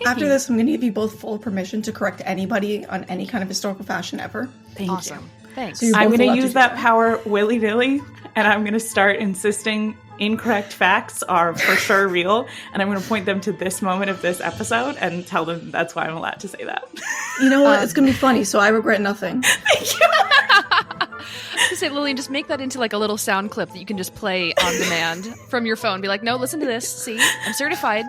After this, I'm going to give you both full permission to correct anybody on any kind of historical fashion ever. Thank you. Thanks. So I'm going to use that power willy-nilly, and I'm going to start insisting incorrect facts are for sure real, and I'm going to point them to this moment of this episode and tell them that's why I'm allowed to say that. You know what? It's going to be funny, so I regret nothing. Thank you. I was gonna say, Lillian, just make that into like a little sound clip that you can just play on demand from your phone. Be like, no, listen to this. See, I'm certified.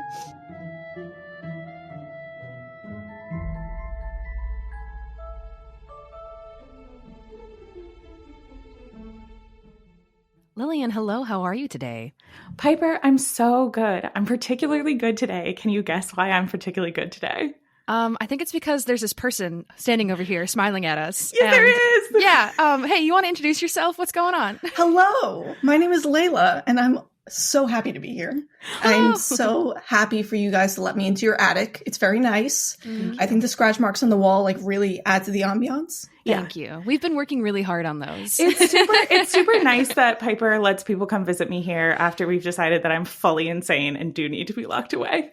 Lillian, hello. How are you today? Piper, I'm so good. I'm particularly good today. Can you guess why I'm particularly good today? I think it's because there's this person standing over here smiling at us. Yeah, there is. Yeah. Hey, you want to introduce yourself? What's going on? Hello, my name is Leila, and I'm so happy to be here. I'm so happy for you guys to let me into your attic. It's very nice. I think the scratch marks on the wall like really add to the ambiance. Thank you. We've been working really hard on those. It's super nice that Piper lets people come visit me here after we've decided that I'm fully insane and do need to be locked away.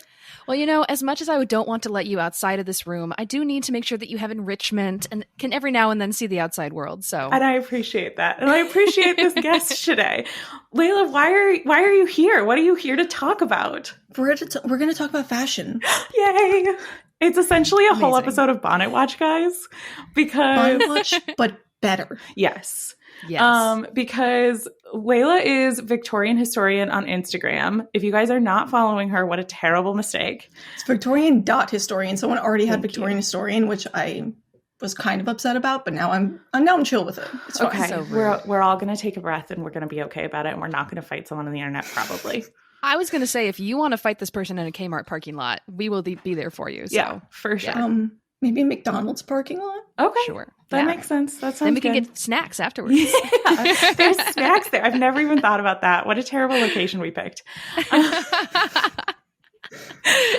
Well, you know, as much as I don't want to let you outside of this room, I do need to make sure that you have enrichment and can every now and then see the outside world. So, and I appreciate that, and I appreciate this guest today, Leila. Why are you here? What are you here to talk about? We're going to talk about fashion. Yay! It's essentially a whole episode of Bonnet Watch, guys. Because Bonnet Watch, but better. Yes. yes. Because Leila is Victorian Historian on Instagram. If you guys are not following her, what a terrible mistake. It's Victorian.historian. Someone already had Victorian Historian, which I was kind of upset about, but now I'm chill with it. It's fine. Okay, So we're all going to take a breath and we're going to be okay about it, and we're not going to fight someone on the internet probably. I was going to say, if you want to fight this person in a Kmart parking lot, we will be there for you. So. Yeah, for sure. Maybe McDonald's parking lot? Okay. Sure. That makes sense. That sounds good. Then we can get snacks afterwards. Yeah, there's snacks there. I've never even thought about that. What a terrible location we picked.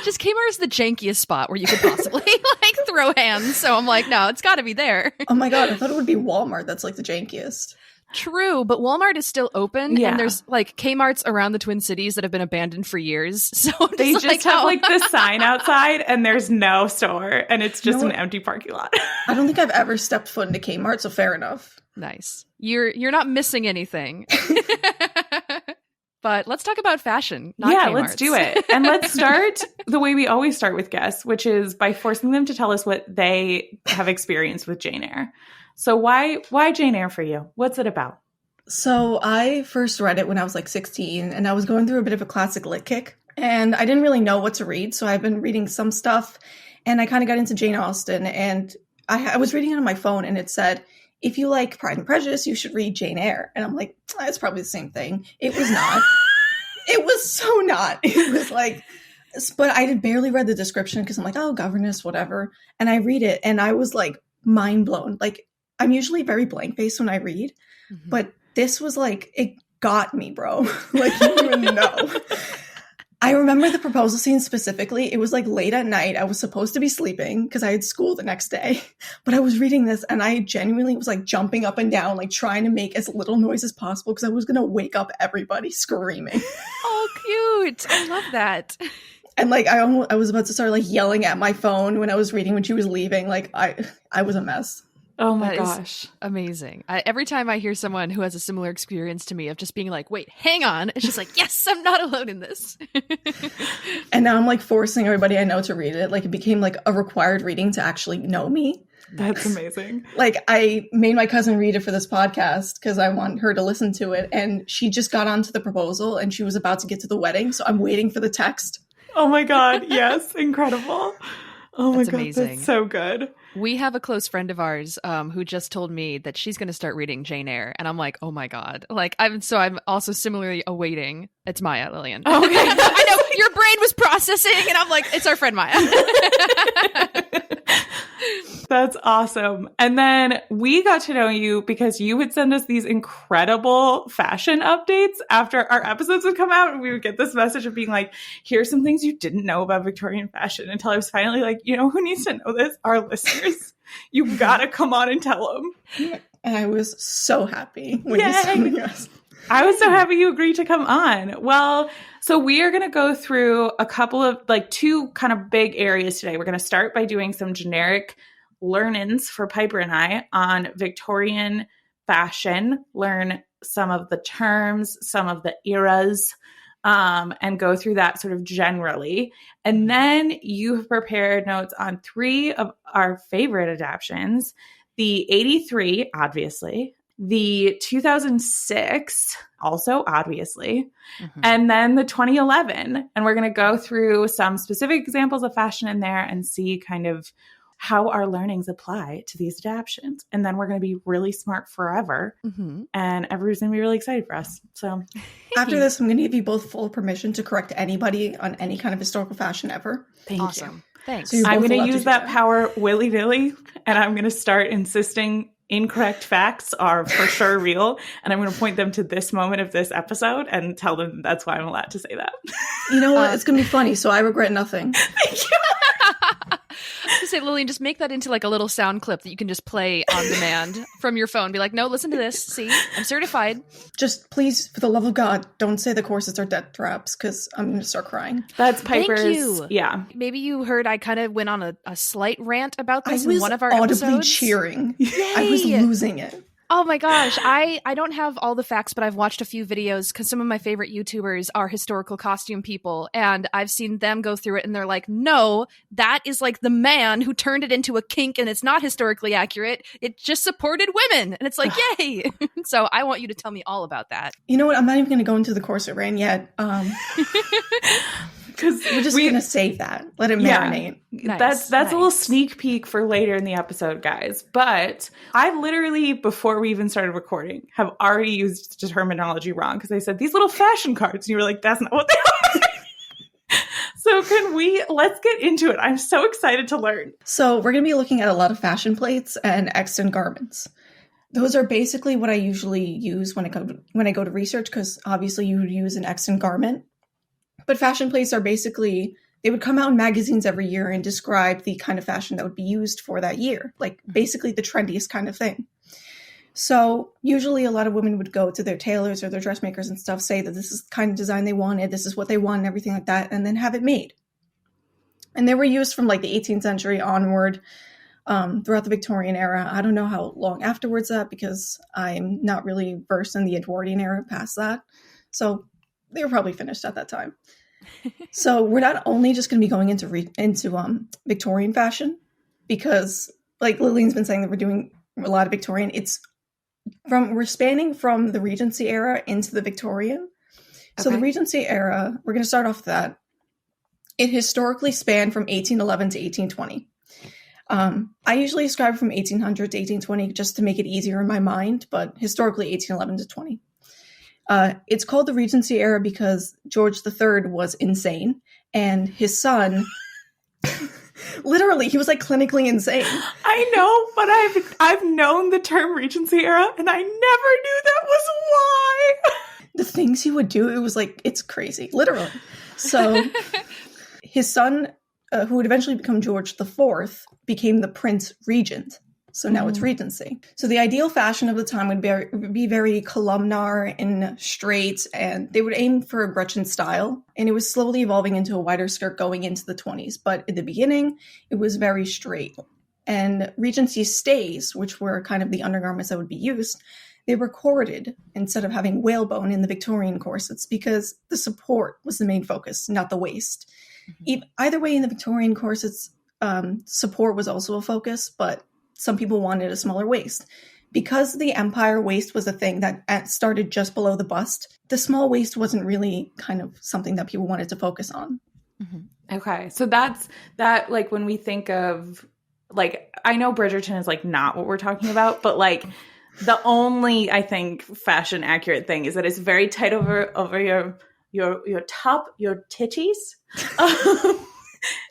Just Kmart is the jankiest spot where you could possibly like throw hands. So I'm like, no, it's got to be there. Oh my God, I thought it would be Walmart. That's like the jankiest. True, but Walmart is still open, Yeah. and there's like Kmart's around the Twin Cities that have been abandoned for years. So They just have like the sign outside and there's no store and it's just an empty parking lot. I don't think I've ever stepped foot into Kmart, so fair enough. Nice. You're not missing anything. But let's talk about fashion. Not Yeah, Kmart's. let's do it. And let's start the way we always start with guests, which is by forcing them to tell us what they have experienced with Jane Eyre. So why Jane Eyre for you? What's it about? So I first read it when I was like 16, and I was going through a bit of a classic lit kick, and I didn't really know what to read, so I've been reading some stuff, and I kind of got into Jane Austen, and I was reading it on my phone, and it said, if you like Pride and Prejudice, you should read Jane Eyre. And I'm like, it's probably the same thing. It was not. It was so not. It was like, but I had barely read the description because I'm like, oh, governess, whatever. And I read it, and I was like mind blown. Like, I'm usually very blank faced when I read, but this was like, it got me, bro. Like, you don't even know. I remember the proposal scene specifically. It was like late at night. I was supposed to be sleeping because I had school the next day, but I was reading this and I genuinely was like jumping up and down, like trying to make as little noise as possible because I was going to wake up everybody screaming. Oh, cute. I love that. And like, I was about to start like yelling at my phone when I was reading when she was leaving. Like I was a mess. Oh my That gosh. is amazing. Every time I hear someone who has a similar experience to me of just being like, wait, hang on. It's just like, yes, I'm not alone in this. And now I'm like forcing everybody I know to read it. Like, it became like a required reading to actually know me. That's amazing. Like, I made my cousin read it for this podcast because I want her to listen to it. And she just got onto the proposal and she was about to get to the wedding. So I'm waiting for the text. Oh my God. Yes. Incredible. Oh That's my God. amazing. That's so good. We have a close friend of ours who just told me that she's going to start reading Jane Eyre. And I'm like, oh my God. Like, I'm also similarly awaiting. It's Maya, Lillian. Oh, okay. I know your brain was processing and I'm like, it's our friend Maya. That's awesome. And then we got to know you because you would send us these incredible fashion updates after our episodes would come out. And we would get this message of being like, here's some things you didn't know about Victorian fashion, until I was finally like, you know, who needs to know this? Our listeners. You gotta come on and tell them. And I was so happy when you said yes. I was so happy you agreed to come on. Well, so we are going to go through a couple of like 2 kind of big areas today. We're going to start by doing some generic learn-ins for Piper and I on Victorian fashion, learn some of the terms, some of the eras, and go through that sort of generally. And then you have prepared notes on 3 of our favorite adaptations, the 83, obviously, the 2006, also obviously, and then the 2011. And we're going to go through some specific examples of fashion in there and see kind of how our learnings apply to these adaptations. And then we're going to be really smart forever. And everybody's going to be really excited for us. So after this, I'm going to give you both full permission to correct anybody on any kind of historical fashion ever. Thank Awesome. you. Thanks. So I'm both going allowed to to use do that that. power willy-nilly, and I'm going to start insisting incorrect facts are for sure real, and I'm going to point them to this moment of this episode and tell them that's why I'm allowed to say that. You know what? It's going to be funny, so I regret nothing. Thank you. I was gonna say, Lillian, just make that into like a little sound clip that you can just play on demand from your phone. Be like, no, listen to this. See, I'm certified. Just please, for the love of God, don't say the corsets are death traps, because I'm going to start crying. That's Piper's. Thank you. Yeah. Maybe you heard I kind of went on a slight rant about I this was in one of our audibly episodes. cheering. Yay! I was losing it. Oh my gosh. I don't have all the facts, but I've watched a few videos because some of my favorite YouTubers are historical costume people. And I've seen them go through it and they're like, no, that is like the man who turned it into a kink and it's not historically accurate. It just supported women. And it's like, yay. So I want you to tell me all about that. You know what? I'm not even going to go into the corset rant yet. Because we're just going to save that. Let it marinate. Nice, That's a little sneak peek for later in the episode, guys. But I literally, before we even started recording, have already used the terminology wrong because I said these little fashion cards. And you were like, that's not what they are. So let's get into it. I'm so excited to learn. So we're going to be looking at a lot of fashion plates and extant garments. Those are basically what I usually use when I go to research, because obviously you would use an extant garment. But fashion plates are basically, they would come out in magazines every year and describe the kind of fashion that would be used for that year, like basically the trendiest kind of thing. So usually a lot of women would go to their tailors or their dressmakers and stuff, say that this is the kind of design they wanted, this is what they want, and everything like that, and then have it made. And they were used from like the 18th century onward, throughout the Victorian era. I don't know how long afterwards that, because I'm not really versed in the Edwardian era past that. So they were probably finished at that time. So we're not only just going to be going into Victorian fashion, because like Lillian's been saying that we're doing a lot of Victorian. We're spanning from the Regency era into the Victorian. So the Regency era, we're going to start off with that. It historically spanned from 1811 to 1820. I usually ascribe from 1800 to 1820 just to make it easier in my mind, but historically 1811 to 20. It's called the Regency era because George III was insane, and his son, literally, he was like clinically insane. I know, but I've known the term Regency era, and I never knew that was why. The things he would do, it was like, it's crazy, literally. So his son, who would eventually become George IV, became the Prince Regent. So now it's Regency. So the ideal fashion of the time would be very columnar and straight, and they would aim for a Gretchen style. And it was slowly evolving into a wider skirt going into the 20s. But in the beginning, it was very straight. And Regency stays, which were kind of the undergarments that would be used, they were corded instead of having whalebone in the Victorian corsets, because the support was the main focus, not the waist. Either way, in the Victorian corsets, support was also a focus, but some people wanted a smaller waist. Because the empire waist was a thing that started just below the bust, the small waist wasn't really kind of something that people wanted to focus on. Okay. So that's that, like, when we think of, like, I know Bridgerton is like not what we're talking about, but like the only, I think, fashion accurate thing is that it's very tight over your top, your titties.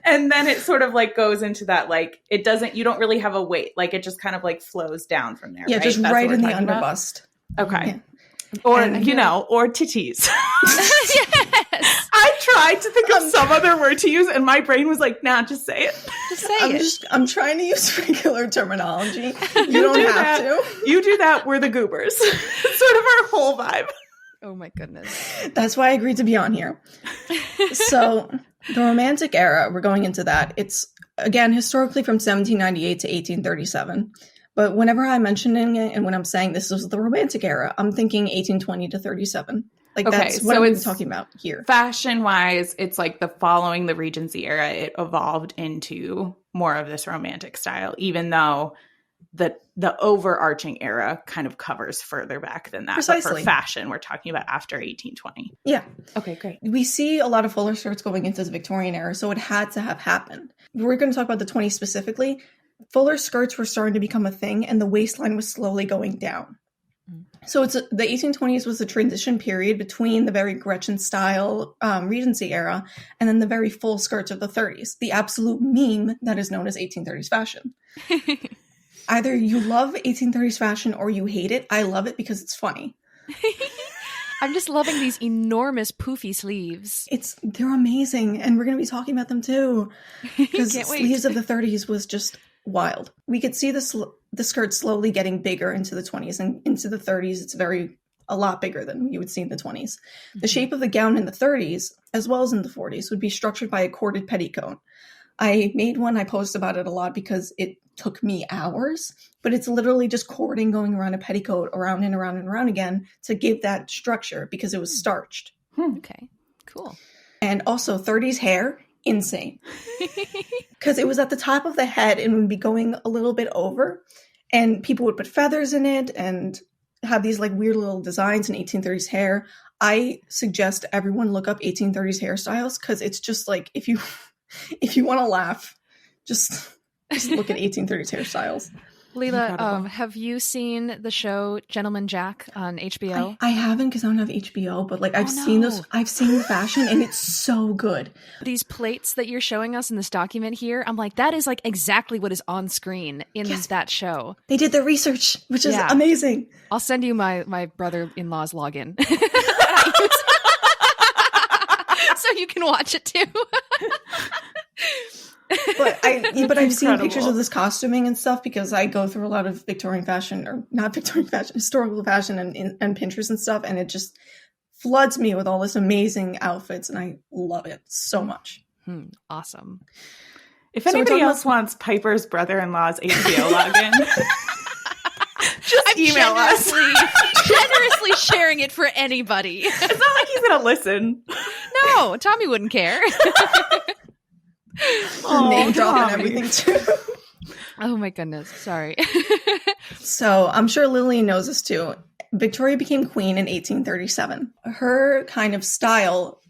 And then it sort of like goes into that, like, it doesn't, you don't really have a weight. Like, it just kind of like flows down from there. Yeah, right? just That's right what in the we're talking about? underbust. Okay. Yeah. Or, or titties. Yes. I tried to think of some other word to use, and my brain was like, nah, just say it. Just say it. I'm trying to use regular terminology. You don't have to. You do that, we're the goobers. It's sort of our whole vibe. Oh my goodness. That's why I agreed to be on here. So the Romantic era, we're going into that. It's, again, historically from 1798 to 1837. But whenever I'm mentioning it and when I'm saying this was the Romantic era, I'm thinking 1820 to 37. Like, Okay, that's what so I'm it's talking about here. Fashion-wise, it's like the following the Regency era, it evolved into more of this romantic style, even though the overarching era kind of covers further back than that. Precisely. But for fashion, we're talking about after 1820. Yeah. Okay, great. We see a lot of fuller skirts going into the Victorian era, so it had to have happened. We're going to talk about the 20s specifically. Fuller skirts were starting to become a thing, and the waistline was slowly going down. So the 1820s was the transition period between the very Gretchen-style Regency era and then the very full skirts of the 30s, the absolute meme that is known as 1830s fashion. Either you love 1830s fashion or you hate it. I love it because it's funny. I'm just loving these enormous poofy sleeves. They're amazing, and we're going to be talking about them too. Because Can't wait. sleeves of the 30s was just wild. We could see the skirt slowly getting bigger into the 20s, and into the 30s it's a lot bigger than you would see in the 20s. The shape of the gown in the 30s, as well as in the 40s, would be structured by a corded petticoat. I made one, I post about it a lot because it took me hours, but it's literally just cording going around a petticoat around and around and around again to give that structure because it was starched. Okay, cool. And also 30s hair, insane. Because it was at the top of the head and would be going a little bit over, and people would put feathers in it and have these like weird little designs in 1830s hair. I suggest everyone look up 1830s hairstyles because it's just like if you want to laugh, just look at 1830s hairstyles. Leila, have you seen the show Gentleman Jack on HBO? I haven't because I don't have HBO, but like I've seen the fashion and it's so good. These plates that you're showing us in this document here, I'm like, that is like exactly what is on screen in that show. They did their research, which is amazing. I'll send you my brother-in-law's login. So you can watch it too. But I've seen pictures of this costuming and stuff because I go through a lot of Victorian fashion, or not Victorian fashion, historical fashion and Pinterest and stuff, and it just floods me with all this amazing outfits, and I love it so much. Awesome. If anybody else wants Piper's brother-in-law's HBO login, just email us. Generously sharing it for anybody. It's not like he's going to listen. No, Tommy wouldn't care. Name dropping everything too. Oh my goodness. Sorry. So I'm sure Lillian knows this too. Victoria became queen in 1837. Her kind of style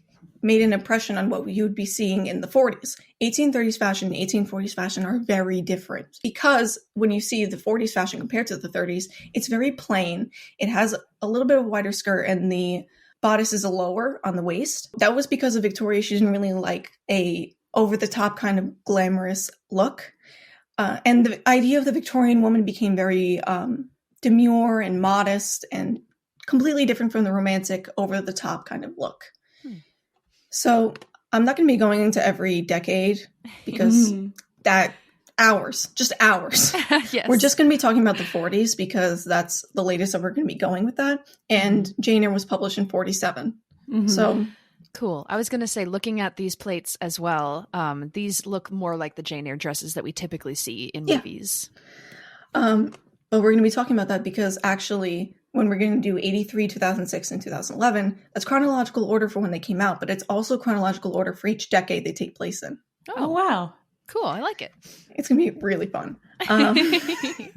made an impression on what you would be seeing in the 40s. 1830s fashion and 1840s fashion are very different because when you see the 40s fashion compared to the 30s, it's very plain. It has a little bit of a wider skirt and the bodice is lower on the waist. That was because of Victoria. She didn't really like a over-the-top kind of glamorous look. And the idea of the Victorian woman became very demure and modest and completely different from the romantic over-the-top kind of look. So I'm not going to be going into every decade because just hours. Yes. We're just going to be talking about the 40s because that's the latest that we're going to be going with that. And Jane Eyre was published in 47. So cool. I was going to say, looking at these plates as well, these look more like the Jane Eyre dresses that we typically see in movies. But we're going to be talking about that because actually when we're going to do 83, 2006, and 2011, that's chronological order for when they came out, but it's also chronological order for each decade they take place in. Oh wow. Cool. I like it. It's going to be really fun. I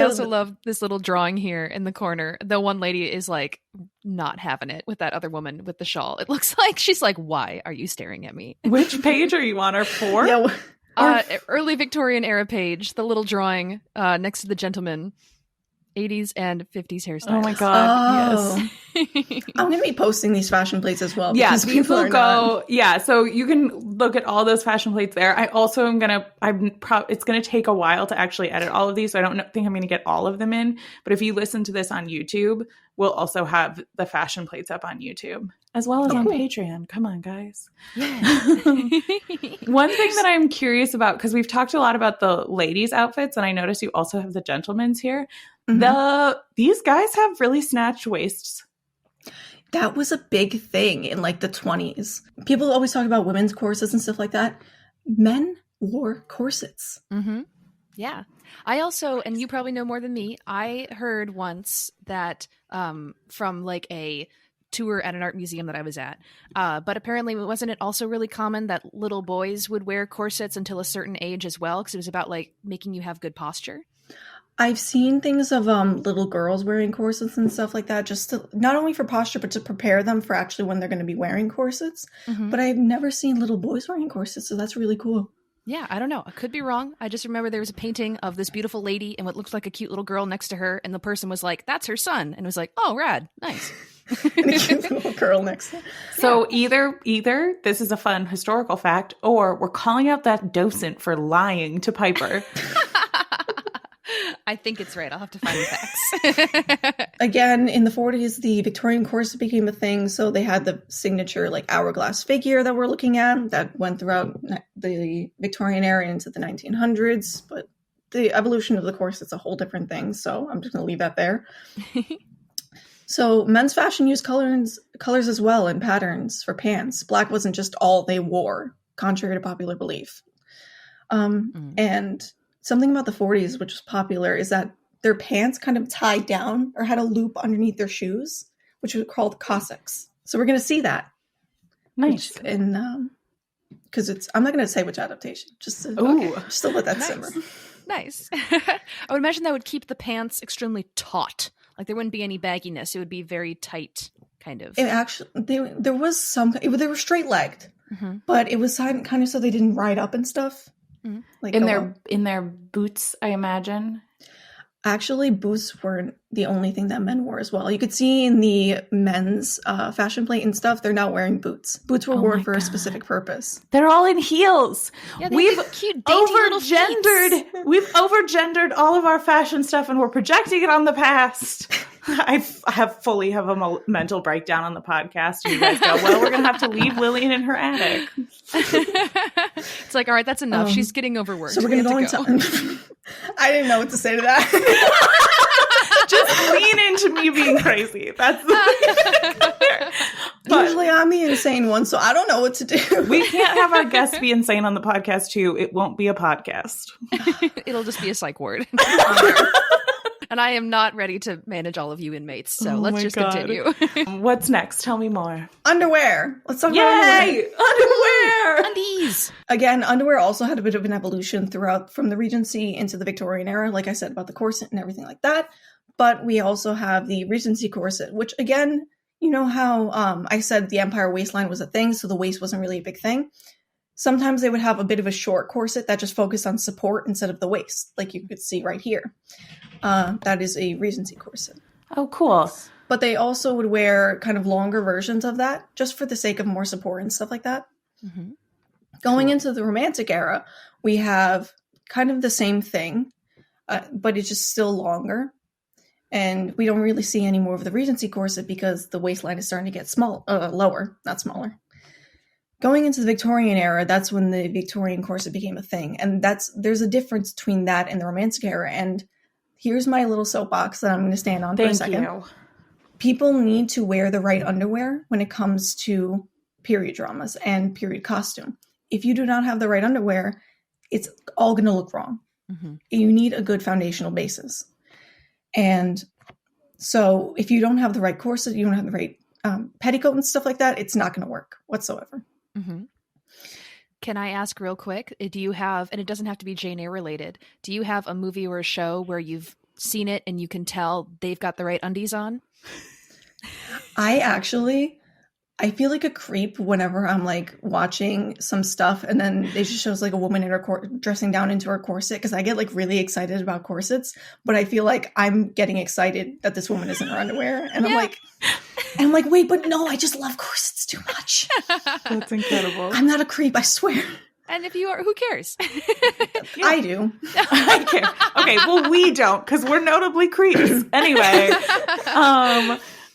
also love this little drawing here in the corner. The one lady is like not having it with that other woman with the shawl. It looks like she's like, why are you staring at me? Which page are you on? Or 4? Yeah, early Victorian era page, the little drawing next to the gentleman. 80s and 50s hairstyles. Oh my god. Yes. I'm going to be posting these fashion plates as well. Yeah, because people go. Yeah, so you can look at all those fashion plates there. I also am gonna. It's gonna take a while to actually edit all of these, so I don't think I'm gonna get all of them in. But if you listen to this on YouTube, we'll also have the fashion plates up on YouTube. as well as on Patreon. Come on, guys. Yeah. One thing that I'm curious about, because we've talked a lot about the ladies' outfits, and I notice you also have the gentlemen's here. These guys have really snatched waists. That was a big thing in like the 20s. People always talk about women's corsets and stuff like that. Men wore corsets. Mm-hmm. Yeah. I also, and you probably know more than me, I heard once that from like a tour at an art museum that I was at, but apparently wasn't it also really common that little boys would wear corsets until a certain age as well, because it was about like making you have good posture? I've seen things of little girls wearing corsets and stuff like that, just to, not only for posture, but to prepare them for actually when they're going to be wearing corsets. Mm-hmm. But I've never seen little boys wearing corsets, so that's really cool. Yeah, I don't know. I could be wrong. I just remember there was a painting of this beautiful lady and what looked like a cute little girl next to her, and the person was like, "That's her son," and was like, "Oh, rad, nice." And a cute little girl next to her. So either this is a fun historical fact, or we're calling out that docent for lying to Piper. I think it's right. I'll have to find the facts. Again, in the 40s, the Victorian corset became a thing. So they had the signature like hourglass figure that we're looking at that went throughout the Victorian era into the 1900s. But the evolution of the corset's a whole different thing. So I'm just going to leave that there. So men's fashion used colors as well and patterns for pants. Black wasn't just all they wore, contrary to popular belief. And something about the 40s, which was popular, is that their pants kind of tied down or had a loop underneath their shoes, which was called cossacks. So we're going to see that. Nice. Because I'm not going to say which adaptation, just to let that simmer. Nice. I would imagine that would keep the pants extremely taut. Like there wouldn't be any bagginess. It would be very tight, kind of. It actually, there was some, they were straight legged, but it was kind of so they didn't ride up and stuff. Like in their boots, I imagine. Actually, boots weren't the only thing that men wore as well. You could see in the men's fashion plate and stuff, they're not wearing boots. Boots were worn for a specific purpose. They're all in heels. Yeah, we've cute, dainty little feet. We've overgendered all of our fashion stuff, and we're projecting it on the past. I fully have a mental breakdown on the podcast, and you guys go, well, we're going to have to leave Lillian in her attic. It's like, all right, that's enough. She's getting overworked. So we're going to go into... I didn't know what to say to that. Just lean into me being crazy. That's usually I'm the insane one, so I don't know what to do. We can't have our guests be insane on the podcast, too. It won't be a podcast. It'll just be a psych ward. And I am not ready to manage all of you inmates, so let's just continue. What's next? Tell me more. Underwear. Let's talk about underwear. Underwear! Undies! Again, underwear also had a bit of an evolution throughout from the Regency into the Victorian era, like I said about the corset and everything like that. But we also have the Regency corset, which again, you know how I said the Empire waistline was a thing, so the waist wasn't really a big thing. Sometimes they would have a bit of a short corset that just focused on support instead of the waist, like you could see right here. That is a Regency corset. Oh, cool. But they also would wear kind of longer versions of that, just for the sake of more support and stuff like that. Mm-hmm. Going into the Romantic era, we have kind of the same thing, but it's just still longer. And we don't really see any more of the Regency corset because the waistline is starting to get lower, not smaller. Going into the Victorian era, that's when the Victorian corset became a thing. And there's a difference between that and the Romantic era. And here's my little soapbox that I'm going to stand on for a second. Thank you. People need to wear the right underwear when it comes to period dramas and period costume. If you do not have the right underwear, it's all going to look wrong. Mm-hmm. You need a good foundational basis. And so if you don't have the right corset, you don't have the right petticoat and stuff like that, it's not going to work whatsoever. Mm-hmm. Can I ask real quick, do you have, and it doesn't have to be Jane Eyre related, do you have a movie or a show where you've seen it and you can tell they've got the right undies on? I feel like a creep whenever I'm like watching some stuff and then it just shows like a woman in her dressing down into her corset, because I get like really excited about corsets, but I feel like I'm getting excited that this woman is in her underwear, and I'm like, wait, but no, I just love corsets too much. That's incredible. I'm not a creep, I swear. And if you are, who cares? I do. I care. Okay, well, we don't, because we're notably creeps. Anyway,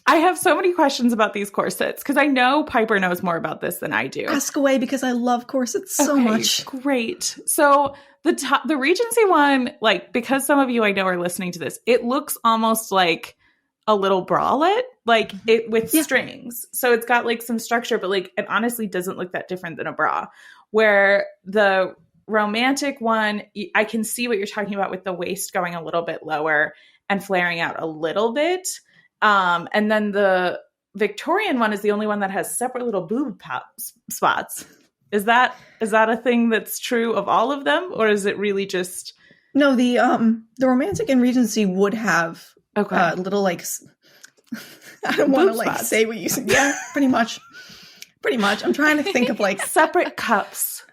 I have so many questions about these corsets because I know Piper knows more about this than I do. Ask away, because I love corsets so much. Great. So the Regency one, like, because some of you I know are listening to this, it looks almost like a little bralette, like it with strings. So it's got like some structure, but like it honestly doesn't look that different than a bra. Where the romantic one, I can see what you're talking about with the waist going a little bit lower and flaring out a little bit. And then the Victorian one is the only one that has separate little boob spots. Is that a thing that's true of all of them, or is it really just? No, the romantic and Regency would have little like I don't want to like spots. Say what you said. Yeah, pretty much. I'm trying to think of like separate cups.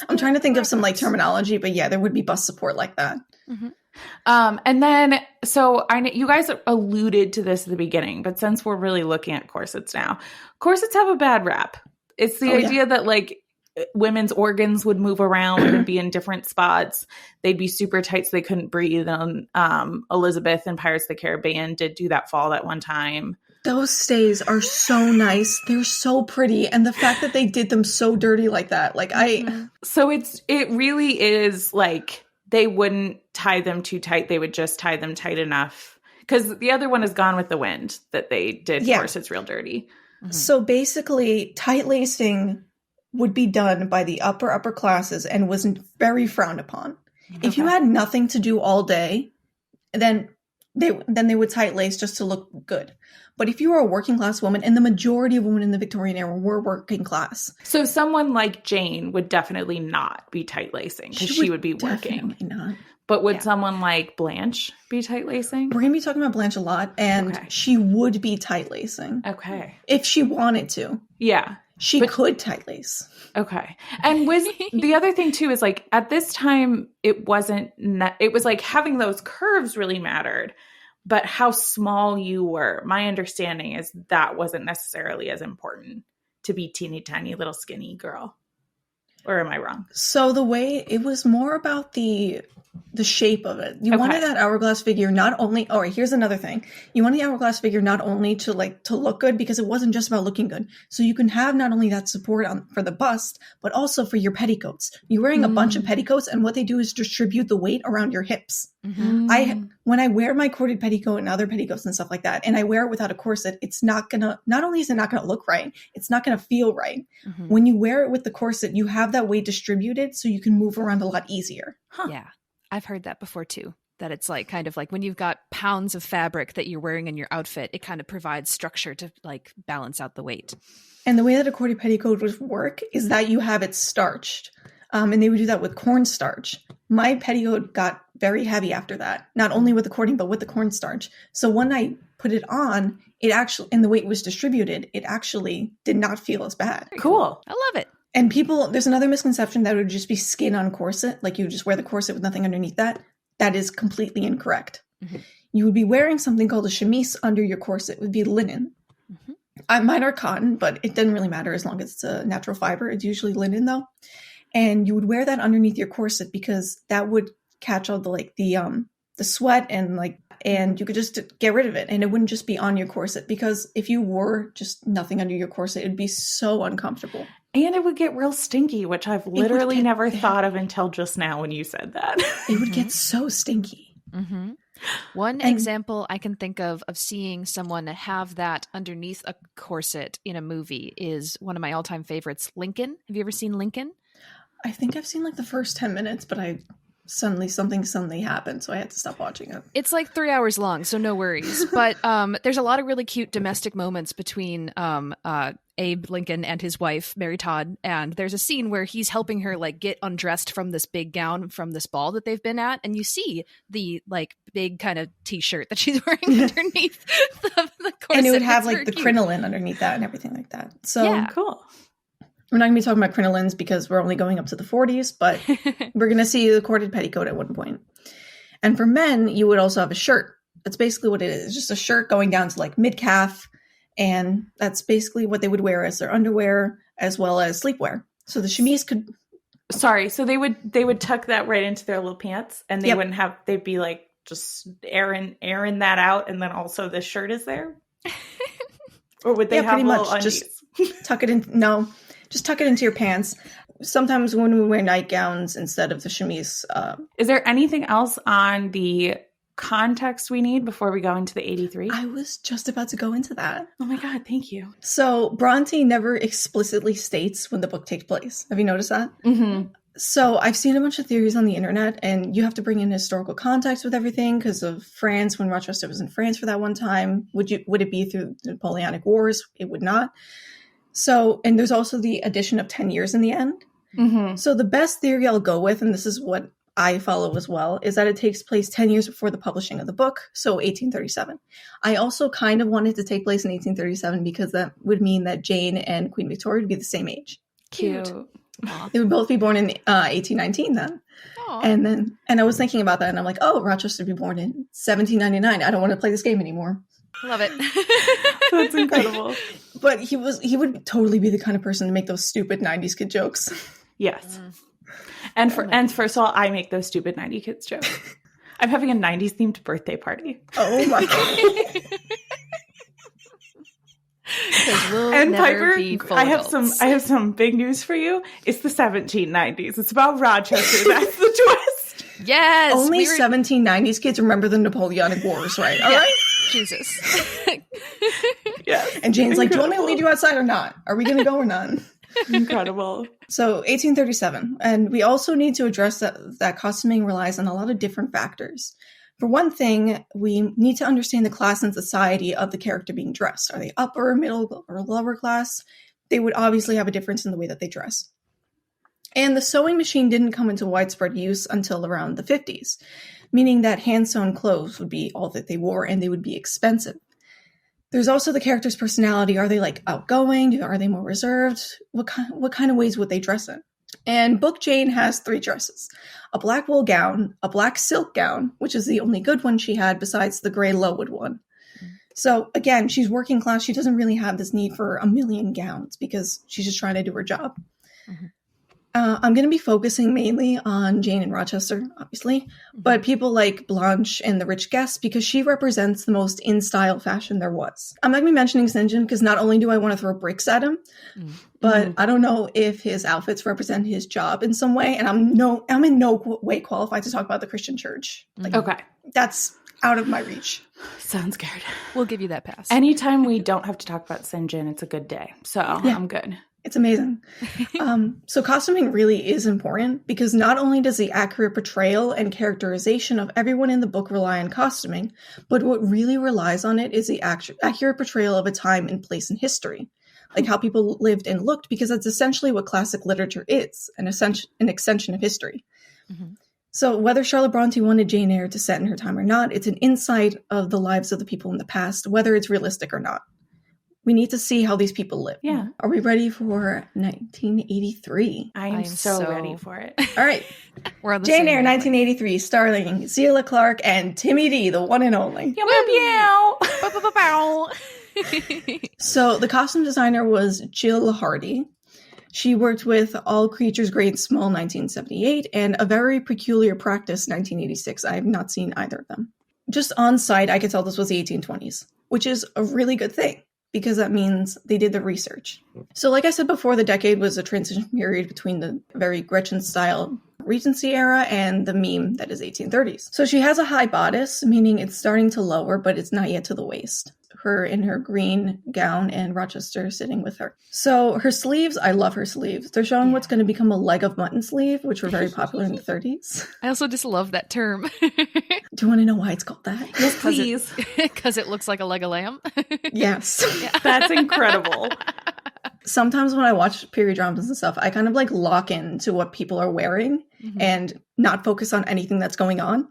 I'm trying to think of some like terminology, but yeah, there would be bust support like that. Mm-hmm. And then, so I know you guys alluded to this at the beginning, but since we're really looking at corsets now, corsets have a bad rap. It's the idea that like women's organs would move around and be in different spots. They'd be super tight so they couldn't breathe. And Elizabeth in Pirates of the Caribbean did do that fall that one time. Those stays are so nice. They're so pretty. And the fact that they did them so dirty like that, like So it really is like they wouldn't tie them too tight. They would just tie them tight enough. Because the other one is Gone with the Wind that they did corsets real dirty. Mm-hmm. So basically, tight lacing would be done by the upper classes and was very frowned upon. Okay. If you had nothing to do all day, then they would tight lace just to look good. But if you were a working class woman, and the majority of women in the Victorian era were working class. So someone like Jane would definitely not be tight lacing because she would be working. Definitely not. But would someone like Blanche be tight lacing? We're going to be talking about Blanche a lot, and she would be tight lacing. Okay. If she wanted to. Yeah. She could tight lace. Okay. And was the other thing too is like at this time, it was like having those curves really mattered. But how small you were, my understanding is that wasn't necessarily as important to be teeny tiny little skinny girl. Or am I wrong? So the way it was more about the shape of it. You wanted that hourglass figure not only, here's another thing. You wanted the hourglass figure not only to look good, because it wasn't just about looking good. So you can have not only that support for the bust, but also for your petticoats. You're wearing a bunch of petticoats, and what they do is distribute the weight around your hips. Mm-hmm. When I wear my corded petticoat and other petticoats and stuff like that, and I wear it without a corset, it's not only is it not gonna look right, it's not gonna feel right. Mm-hmm. When you wear it with the corset, you have that weight distributed so you can move around a lot easier. Huh. Yeah. I've heard that before too, that it's like kind of like when you've got pounds of fabric that you're wearing in your outfit, it kind of provides structure to like balance out the weight. And the way that a corded petticoat would work is that you have it starched. And they would do that with cornstarch. My petticoat got very heavy after that, not only with the cording, but with the cornstarch. So when I put it on, and the weight was distributed, it actually did not feel as bad. Cool. I love it. And there's another misconception that it would just be skin on corset, like you just wear the corset with nothing underneath that. That is completely incorrect. Mm-hmm. You would be wearing something called a chemise under your corset. It would be linen. Mm-hmm. Mine are cotton, but it doesn't really matter as long as it's a natural fiber. It's usually linen though. And you would wear that underneath your corset because that would catch all the sweat and you could just get rid of it, and it wouldn't just be on your corset, because if you wore just nothing under your corset, it'd be so uncomfortable. And it would get real stinky, which I've literally never thought of until just now when you said that. It would get so stinky. Mm-hmm. One example I can think of seeing someone have that underneath a corset in a movie is one of my all-time favorites, Lincoln. Have you ever seen Lincoln? I think I've seen the first 10 minutes, but something suddenly happened, so I had to stop watching it. It's 3 hours long, so no worries. But there's a lot of really cute domestic moments between Abe Lincoln and his wife, Mary Todd, and there's a scene where he's helping her get undressed from this big gown from this ball that they've been at, and you see the big kind of t-shirt that she's wearing underneath the corset. And it would have the crinoline underneath that and everything like that. So yeah. Cool. We're not going to be talking about crinolines because we're only going up to the 40s, but we're going to see the corded petticoat at one point. And for men, you would also have a shirt. That's basically what it is. It's just a shirt going down to mid-calf. And that's basically what they would wear as their underwear as well as sleepwear. So the chemise could... Sorry. So they would tuck that right into their little pants, and they they'd be just airing that out. And then also the shirt is there. Or would they have pretty little much. undies? Just tuck it in. No, just tuck it into your pants. Sometimes when we wear nightgowns instead of the chemise. Is there anything else on the context we need before we go into the 83? I was just about to go into that. Oh my God, thank you. So Bronte never explicitly states when the book takes place. Have you noticed that? Mm-hmm. So I've seen a bunch of theories on the internet, and you have to bring in historical context with everything because of France, when Rochester was in France for that one time. Would it be through the Napoleonic Wars? It would not. So, and there's also the addition of 10 years in the end. Mm-hmm. So the best theory I'll go with, and this is what I follow as well, is that it takes place 10 years before the publishing of the book, so 1837. I also kind of wanted to take place in 1837 because that would mean that Jane and Queen Victoria would be the same age. Cute. They would both be born in 1819 then. Aww. And I was thinking about that, and I'm like, oh, Rochester would be born in 1799. I don't want to play this game anymore. Love it. That's incredible. But he would totally be the kind of person to make those stupid 90s kid jokes. Yes. And first of all, I make those stupid 90s kids jokes. I'm having a 90s themed birthday party. Oh my God. We'll And never Piper, be full I have adults. some big news for you. It's the 1790s. It's about Rochester. That's the twist. Yes. Only 1790s kids remember the Napoleonic Wars, right? All right. Jesus. Yes. And Jane's like, do you want me to lead you outside or not? Are we going to go or not? Incredible. So 1837. And we also need to address that costuming relies on a lot of different factors. For one thing, we need to understand the class and society of the character being dressed. Are they upper, middle, or lower class? They would obviously have a difference in the way that they dress. And the sewing machine didn't come into widespread use until around the 50s, meaning that hand-sewn clothes would be all that they wore and they would be expensive. There's also the character's personality. Are they like outgoing? Are they more reserved? What kind of ways would they dress in? And Book Jane has 3 dresses. A black wool gown, a black silk gown, which is the only good one she had besides the gray Lowood one. So again, she's working class. She doesn't really have this need for a million gowns because she's just trying to do her job. Mm-hmm. I'm going to be focusing mainly on Jane and Rochester, obviously, but people like Blanche and the Rich Guest because she represents the most in-style fashion there was. I'm not going to be mentioning St. John because not only do I want to throw bricks at him, but I don't know if his outfits represent his job in some way, and I'm in no way qualified to talk about the Christian church. Like, Okay. that's out of my reach. Sounds good. We'll give you that pass. Anytime we don't have to talk about St. John, it's a good day. So I'm good. It's amazing. So costuming really is important because not only does the accurate portrayal and characterization of everyone in the book rely on costuming, but what really relies on it is the accurate portrayal of a time and place in history, like how people lived and looked, because that's essentially what classic literature is, an extension of history. Mm-hmm. So whether Charlotte Bronte wanted Jane Eyre to set in her time or not, it's an insight of the lives of the people in the past, whether it's realistic or not. We need to see how these people live. Yeah. Are we ready for 1983? I am so ready for it. All right. We're on the Jane same Eyre, wavelength. 1983, starring Zela Clark and Timmy D, the one and only. Meow, Bow. So the costume designer was Jill Hardy. She worked with All Creatures Great and Small, 1978, and A Very Peculiar Practice, 1986. I have not seen either of them. Just on site, I could tell this was the 1820s, which is a really good thing, because that means they did the research. So like I said before, the decade was a transition period between the very Gretchen-style Regency era and the meme that is 1830s. So she has a high bodice, meaning it's starting to lower, but it's not yet to the waist. Her in her green gown and Rochester sitting with her. So her sleeves, I love her sleeves. They're showing what's going to become a leg of mutton sleeve, which were very popular in the 30s. I also just love that term. Do you want to know why it's called that? Yes, please. Because it looks like a leg of lamb. Yes. That's incredible. Sometimes when I watch period dramas and stuff, I kind of like lock in to what people are wearing and not focus on anything that's going on.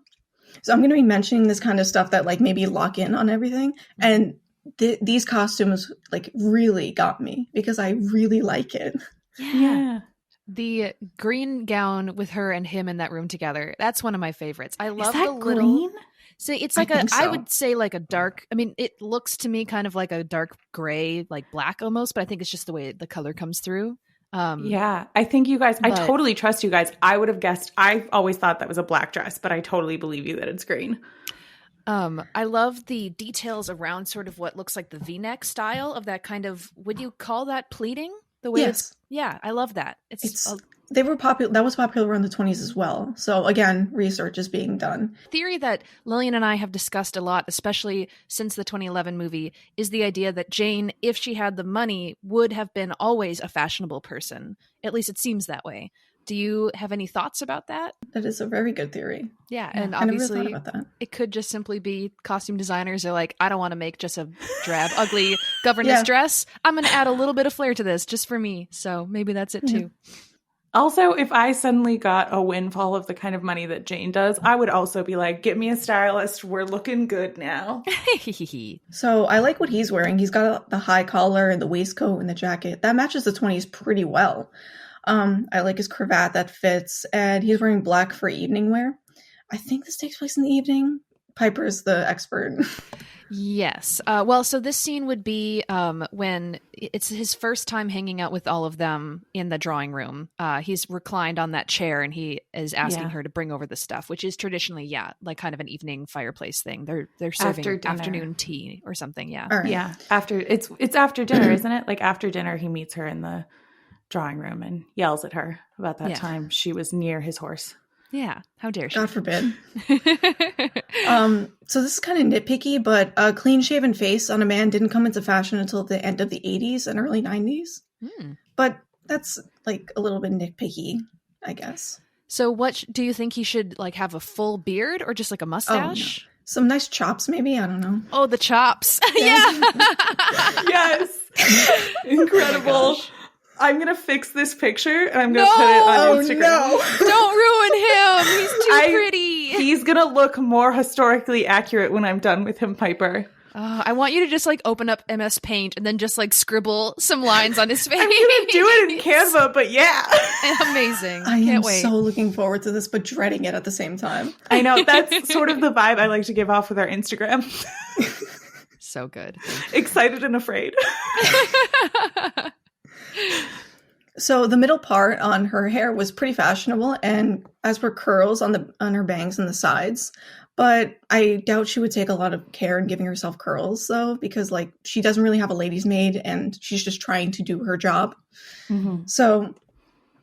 So I'm going to be mentioning this kind of stuff that like maybe lock in on everything. And these costumes like really got me because I really like it. Yeah. The green gown with her and him in that room together. That's one of my favorites. I love Is that the little green? So it's I like think I so. would say like a dark, I mean, it looks to me kind of like a dark gray, like black almost, but I think it's just the way the color comes through. Yeah, I think you guys, I but- totally trust you guys. I would have guessed, I always thought that was a black dress, but I totally believe you that it's green. I love the details around sort of what looks like the V-neck style of that kind of, would you call that pleating? The way Yes. yeah, I love that. They were popular. That was popular around the 20s as well. So again, research is being done. Theory that Lillian and I have discussed a lot, especially since the 2011 movie, is the idea that Jane, if she had the money, would have been always a fashionable person. At least it seems that way. Do you have any thoughts about that? That is a very good theory. Yeah, and I never obviously thought about that. it could just simply be costume designers are like, I don't want to make just a drab, ugly governess dress. I'm going to add a little bit of flair to this just for me. So maybe that's it too. Also, if I suddenly got a windfall of the kind of money that Jane does, I would also be like, get me a stylist. We're looking good now. So I like what he's wearing. He's got the high collar and the waistcoat and the jacket. That matches the 20s pretty well. I like his cravat that fits, and he's wearing black for evening wear. I think this takes place in the evening. Piper's the expert. Yes. Well, so this scene would be when it's his first time hanging out with all of them in the drawing room. He's reclined on that chair and he is asking her to bring over the stuff, which is traditionally, like kind of an evening fireplace thing. They're serving afternoon tea or something. Yeah. Right. Yeah. It's after dinner, isn't it? Like after dinner, he meets her in the drawing room and yells at her about that time she was near his horse. Yeah, how dare she? God forbid. So this is kind of nitpicky, but a clean-shaven face on a man didn't come into fashion until the end of the 80s and early 90s. But that's like a little bit nitpicky, I guess. So what do you think he should like have a full beard or just like a mustache? Oh, no. Some nice chops, maybe. I don't know. Oh, the chops. Yeah. Yes. Incredible. I'm going to fix this picture and I'm going to put it on Instagram. No. Don't ruin him. He's too pretty. He's going to look more historically accurate when I'm done with him, Piper. I want you to just like open up MS Paint and then just like scribble some lines on his face. I'm going to do it in Canva, but yeah. Amazing. I Can't am wait. so looking forward to this, but dreading it at the same time. I know. That's sort of the vibe I like to give off with our Instagram. So good. Excited and afraid. So the middle part on her hair was pretty fashionable, and as for curls on her bangs and the sides. But I doubt she would take a lot of care in giving herself curls, though, because like she doesn't really have a lady's maid, and she's just trying to do her job. So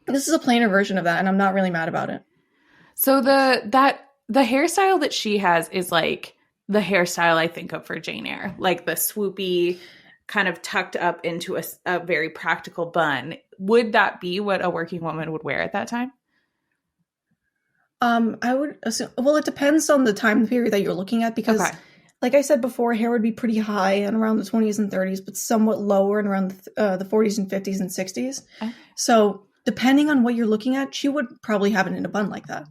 this is a plainer version of that, and I'm not really mad about it. So the hairstyle that she has is like the hairstyle I think of for Jane Eyre, like the swoopy, kind of tucked up into a very practical bun. Would that be what a working woman would wear at that time? I would assume, well, it depends on the time period that you're looking at, because like I said before, hair would be pretty high and around the 20s and 30s, but somewhat lower and around the 40s and 50s and 60s. Okay. So depending on what you're looking at, she would probably have it in a bun like that.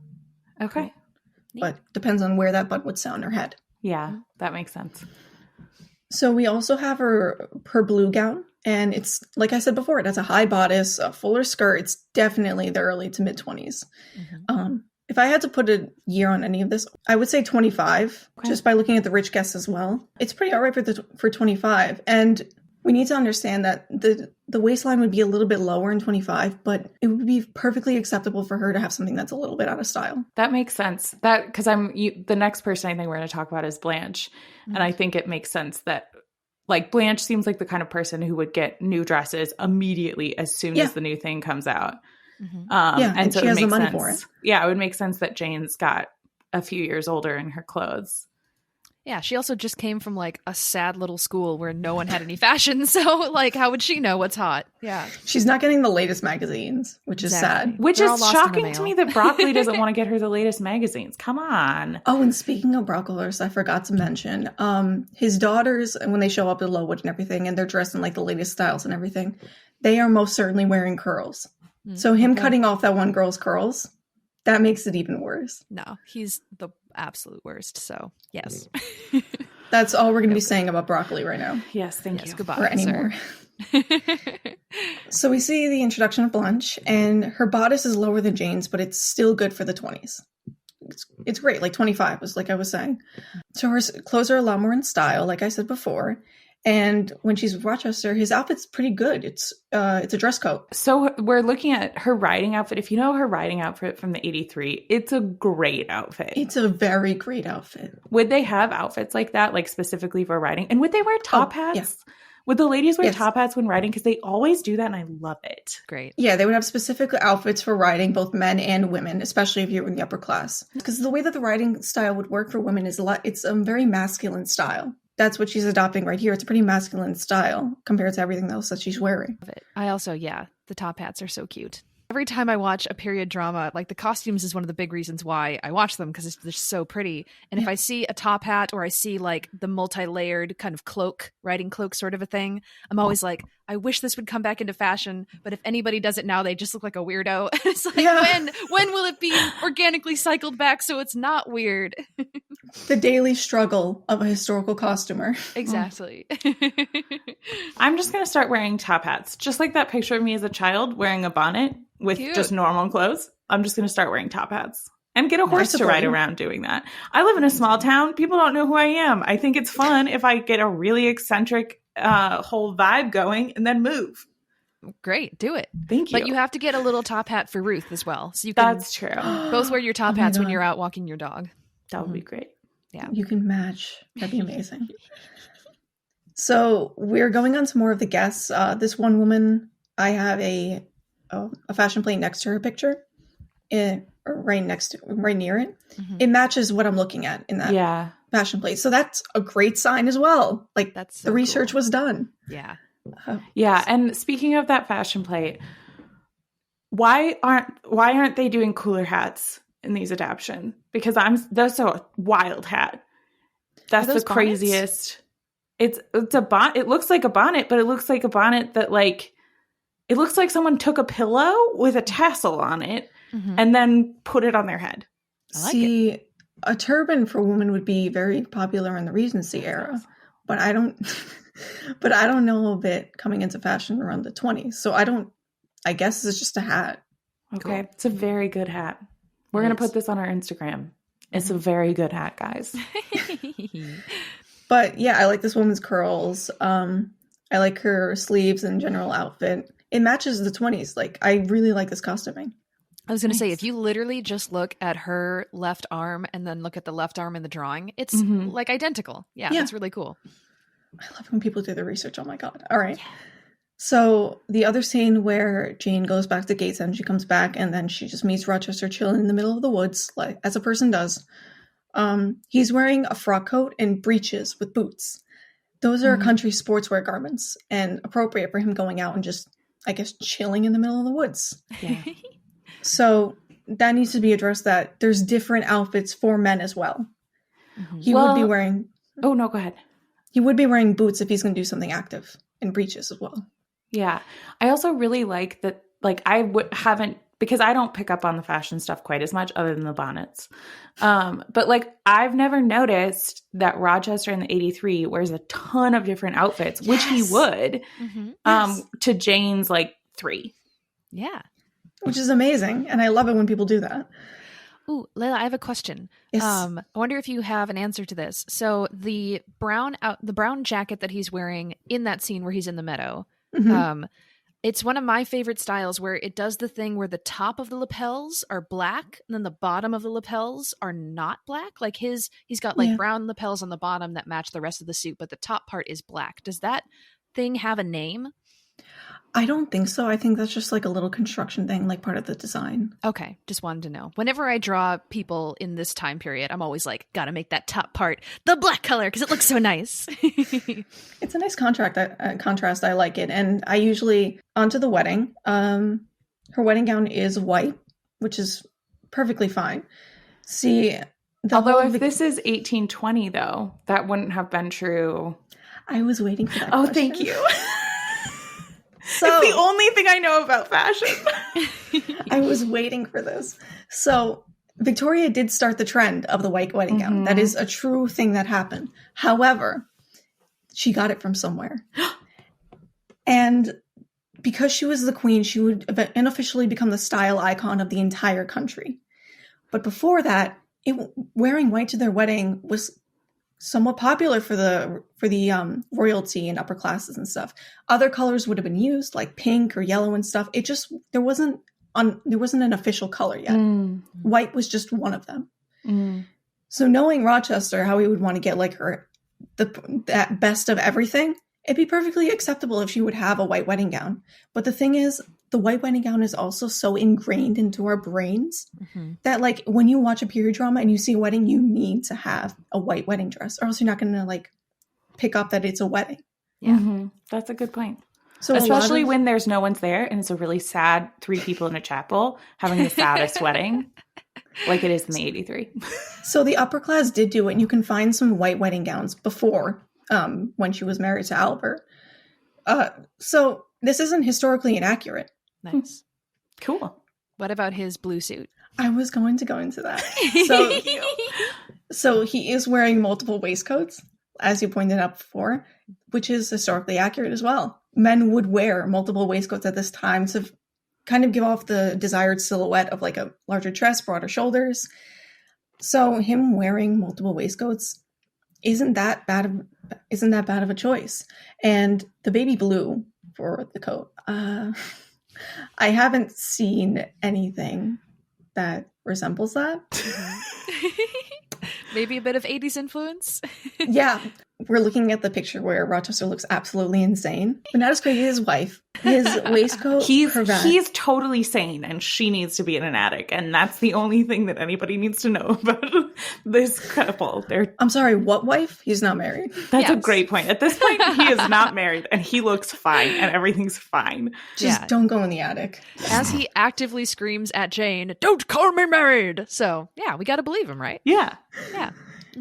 Okay. But depends on where that bun would sit on her head. Yeah, that makes sense. So we also have her blue gown, and it's, like I said before, it has a high bodice, a fuller skirt. It's definitely the early to mid 20s. If I had to put a year on any of this, I would say 25, just by looking at the rich guests as well. It's pretty all right for 25. And we need to understand that the waistline would be a little bit lower in 25, but it would be perfectly acceptable for her to have something that's a little bit out of style. That makes sense. That because the next person I think we're going to talk about is Blanche. And I think it makes sense that like Blanche seems like the kind of person who would get new dresses immediately as soon as the new thing comes out. And so she has the money sense. for it. Yeah, it would make sense that Jane's got a few years older in her clothes. Yeah, she also just came from like a sad little school where no one had any fashion. So like, how would she know what's hot? Yeah. She's not getting the latest magazines, which is sad. Which is shocking to me that Broccoli doesn't want to get her the latest magazines. Come on. Oh, and speaking of Broccoli, I forgot to mention, his daughters, when they show up at Lowood and everything, and they're dressed in like the latest styles and everything, they are most certainly wearing curls. So him cutting off that one girl's curls, that makes it even worse. No, he's the absolute worst. So yes. That's all we're going to be saying about Broccoli right now. Yes, thank you. Goodbye, or anymore. So we see the introduction of Blanche, and her bodice is lower than Jane's, but it's still good for the 20s. It's great, like 25 was like I was saying. So her clothes are a lot more in style, like I said before. And when she's with Rochester, his outfit's pretty good. It's a dress coat. So we're looking at her riding outfit. If you know her riding outfit from the 83, it's a great outfit. It's a very great outfit. Would they have outfits like that, like specifically for riding? And would they wear top hats? Yeah. Would the ladies wear top hats when riding? Because they always do that, and I love it. Great. Yeah, they would have specific outfits for riding, both men and women, especially if you're in the upper class. Because the way that the riding style would work for women is it's a very masculine style. That's what she's adopting right here. It's a pretty masculine style compared to everything else that she's wearing. Love it. I also, the top hats are so cute. Every time I watch a period drama, like the costumes is one of the big reasons why I watch them, because they're so pretty. And if I see a top hat or I see like the multi-layered kind of cloak, riding cloak sort of a thing, I'm always like, I wish this would come back into fashion. But if anybody does it now, they just look like a weirdo. It's like, when will it be organically cycled back so it's not weird? The daily struggle of a historical costumer. Exactly. I'm just going to start wearing top hats. Just like that picture of me as a child wearing a bonnet with just normal clothes. I'm just going to start wearing top hats and get a horse to ride around doing that. I live in a small town. People don't know who I am. I think it's fun if I get a really eccentric whole vibe going and then move. Great. Do it. Thank you. But you have to get a little top hat for Ruth as well. So you can That's true. both wear your top hats when you're out walking your dog. That would be great. Yeah. You can match. That'd be amazing. So we're going on to more of the guests. This one woman, I have a fashion plate next to her picture, right near it. Mm-hmm. It matches what I'm looking at in that fashion plate. So that's a great sign as well. Like that's so the research was done. Yeah. And speaking of that fashion plate, why aren't they doing cooler hats in these adaptations? Because that's a wild hat. That's the craziest. Bonnets? It's a bonnet. It looks like a bonnet, but it looks like a bonnet that it looks like someone took a pillow with a tassel on it and then put it on their head. A turban for women would be very popular in the Regency era, but I don't know of it coming into fashion around the 20s. So I guess it's just a hat. Okay. Cool. It's a very good hat. We're going to put this on our Instagram. It's a very good hat, guys. But yeah, I like this woman's curls. I like her sleeves and general outfit. It matches the 20s. Like, I really like this costuming. I was going to say, if you literally just look at her left arm and then look at the left arm in the drawing, it's like identical. Yeah, that's really cool. I love when people do their research. Oh my God. All right. Yeah. So the other scene where Jane goes back to Gateshead, she comes back and then she just meets Rochester chilling in the middle of the woods, like as a person does. He's wearing a frock coat and breeches with boots. Those are country sportswear garments and appropriate for him going out and just, I guess, chilling in the middle of the woods. Yeah. So that needs to be addressed, that there's different outfits for men as well. He would be wearing... Oh, no, go ahead. He would be wearing boots if he's going to do something active, and breeches as well. Yeah. I also really like that, haven't, because I don't pick up on the fashion stuff quite as much other than the bonnets. But I've never noticed that Rochester in the 83 wears a ton of different outfits, which he would, to Jane's 3. Yeah. Which is amazing. And I love it when people do that. Ooh, Leila, I have a question. Yes. I wonder if you have an answer to this. So the brown jacket that he's wearing in that scene where he's in the meadow, it's one of my favorite styles where it does the thing where the top of the lapels are black and then the bottom of the lapels are not black. Like he's got brown lapels on the bottom that match the rest of the suit, but the top part is black. Does that thing have a name? I don't think so. I think that's just a little construction thing, part of the design. Okay. Just wanted to know. Whenever I draw people in this time period, I'm always gotta make that top part the black color because it looks so nice. It's a nice contrast. I like it. And I usually, onto the wedding, her wedding gown is white, which is perfectly fine. See, although if this is 1820, though, that wouldn't have been true. I was waiting for that question. Thank you. So, it's the only thing I know about fashion. I was waiting for this. So Victoria did start the trend of the white wedding gown. That is a true thing that happened. However, she got it from somewhere. And because she was the queen, she would unofficially become the style icon of the entire country. But before that, wearing white to their wedding was somewhat popular for the royalty and upper classes and stuff. Other colors would have been used, like pink or yellow and stuff. It just there wasn't an official color yet. White was just one of them. So knowing Rochester, how he would want to get like that best of everything, it'd be perfectly acceptable if she would have a white wedding gown. But the thing is, the white wedding gown is also so ingrained into our brains that like when you watch a period drama and you see a wedding, you need to have a white wedding dress, or else you're not going to like pick up that it's a wedding. Yeah, that's a good point. So especially when there's no one's there and it's a really sad 3 people in a chapel having the saddest wedding, like it is in the 83. So the upper class did do it, and you can find some white wedding gowns before when she was married to Albert. So this isn't historically inaccurate. Nice. Cool. What about his blue suit? I was going to go into that. So he is wearing multiple waistcoats, as you pointed out before, which is historically accurate as well. Men would wear multiple waistcoats at this time to kind of give off the desired silhouette of like a larger chest, broader shoulders. So him wearing multiple waistcoats isn't that bad of a choice. And the baby blue for the coat, I haven't seen anything that resembles that. Maybe a bit of 80s influence. Yeah. We're looking at the picture where Rochester looks absolutely insane, but not as crazy as his wife. His waistcoat, he's totally sane, and she needs to be in an attic, and that's the only thing that anybody needs to know about this couple. I'm sorry, what wife? He's not married. That's a great point. At this point, he is not married, and he looks fine, and everything's fine. Just don't go in the attic. As he actively screams at Jane, "Don't call me married!" So, yeah, we gotta believe him, right? Yeah.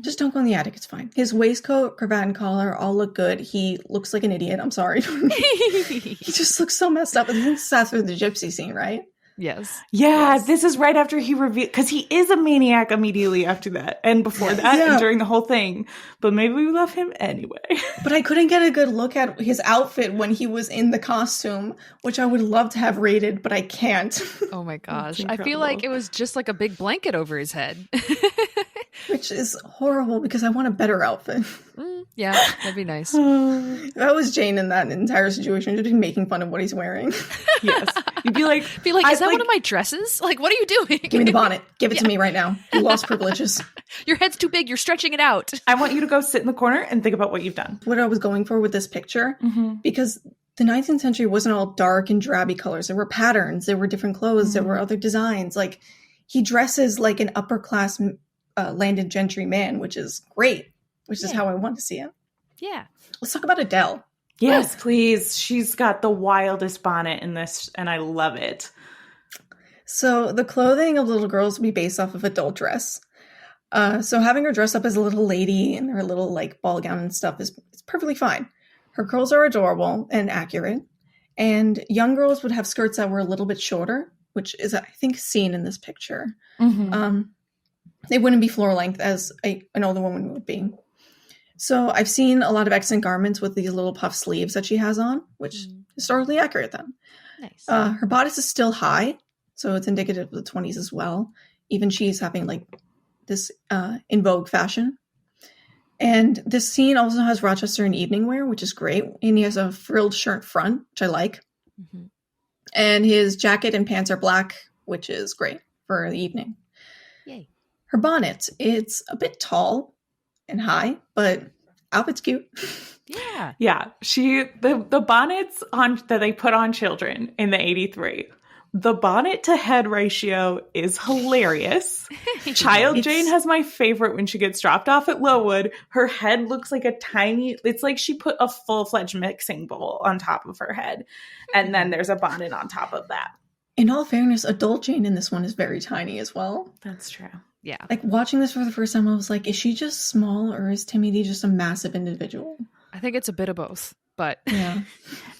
Just don't go in the attic. It's fine. His waistcoat, cravat, and collar all look good. He looks like an idiot. I'm sorry. He just looks so messed up. I think this is after the gypsy scene, right? Yes. Yeah, this is right after he revealed, because he is a maniac immediately after that, and before that, and during the whole thing. But maybe we love him anyway. But I couldn't get a good look at his outfit when he was in the costume, which I would love to have rated, but I can't. Oh my gosh. I feel like it was just like a big blanket over his head. Which is horrible because I want a better outfit. Yeah, that'd be nice. If I was Jane in that entire situation, I'd be making fun of what he's wearing. Yes. You'd be like, is that one of my dresses? Like, what are you doing? Give me the bonnet. Give it to me right now. You lost privileges. Your head's too big. You're stretching it out. I want you to go sit in the corner and think about what you've done. What I was going for with this picture, because the 19th century wasn't all dark and drabby colors. There were patterns. There were different clothes. There were other designs. Like, he dresses like an upper class landed gentry man, which is great, which is how I want to see it. Yeah. Let's talk about Adele. Yes, please. She's got the wildest bonnet in this, and I love it. So the clothing of little girls will be based off of adult dress. So having her dress up as a little lady in her little like ball gown and stuff is perfectly fine. Her curls are adorable and accurate. And young girls would have skirts that were a little bit shorter, which is, I think, seen in this picture. They wouldn't be floor length as an older woman would be. So I've seen a lot of accent garments with these little puff sleeves that she has on, which is historically accurate then. Nice. Her bodice is still high, so it's indicative of the 20s as well. Even she's having like this in vogue fashion. And this scene also has Rochester in evening wear, which is great. And he has a frilled shirt front, which I like. And his jacket and pants are black, which is great for the evening. Yay. Her bonnet, it's a bit tall and high, but outfit's cute. Yeah. Yeah. The bonnets that they put on children in the 83, the bonnet to head ratio is hilarious. Child Jane has my favorite when she gets dropped off at Lowood. Her head looks like it's like she put a full-fledged mixing bowl on top of her head. And then there's a bonnet on top of that. In all fairness, adult Jane in this one is very tiny as well. That's true. Yeah. Like watching this for the first time, I was like, is she just small or is Timmy D just a massive individual? I think it's a bit of both, but yeah.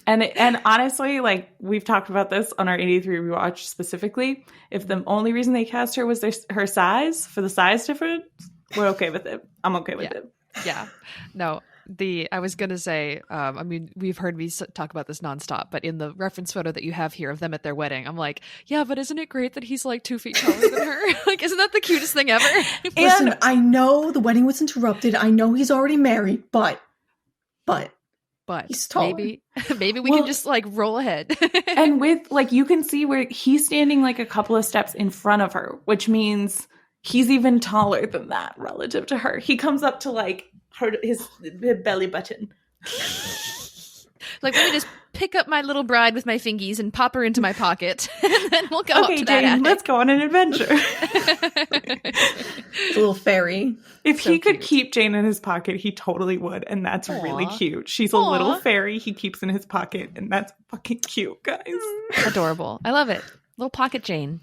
And honestly, like we've talked about this on our 83 rewatch specifically. If the only reason they cast her was her size, for the size difference, we're okay with it. I'm okay with it. Yeah. No, I was going to say, I mean, we've heard me talk about this nonstop, but in the reference photo that you have here of them at their wedding, I'm like, yeah, but isn't it great that he's like 2 feet taller than her? Like, isn't that the cutest thing ever? Listen, I know the wedding was interrupted. I know he's already married, but he's taller. Maybe we can just like roll ahead. And with like, you can see where he's standing like a couple of steps in front of her, which means he's even taller than that relative to her. He comes up to like his belly button. Like, let me just pick up my little bride with my fingies and pop her into my pocket, and then we'll go up to Jane, that attic. let's go on an adventure. It's a little fairy. If he could keep Jane in his pocket, he totally would, and that's really cute. She's a little fairy he keeps in his pocket, and that's fucking cute, guys. Adorable. I love it. Little pocket Jane.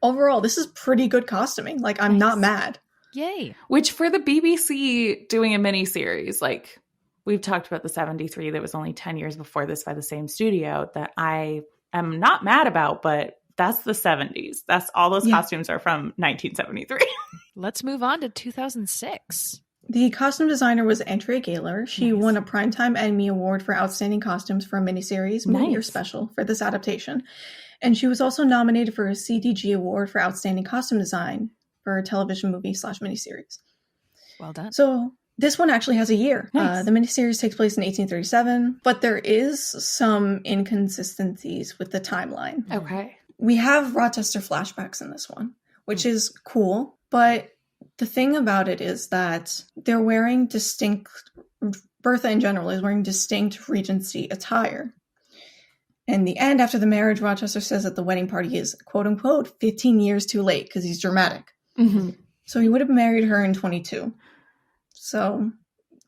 Overall, this is pretty good costuming. Like, I'm not mad. Yay. Which for the BBC doing a miniseries, like we've talked about the 73 that was only 10 years before this by the same studio that I am not mad about, but that's the 70s. That's all those costumes are from 1973. Let's move on to 2006. The costume designer was Andrea Gaylor. She won a Primetime Emmy Award for Outstanding Costumes for a miniseries, movie or special, for this adaptation. And she was also nominated for a CDG Award for Outstanding Costume Design for a television movie / miniseries. Well done. So this one actually has a year. Nice. The miniseries takes place in 1837, but there is some inconsistencies with the timeline. Okay. We have Rochester flashbacks in this one, which is cool, but the thing about it is that they're wearing Bertha in general is wearing distinct Regency attire. In the end, after the marriage, Rochester says that the wedding party is, quote unquote, 15 years too late because he's dramatic. Mm-hmm. So he would have married her in 22. So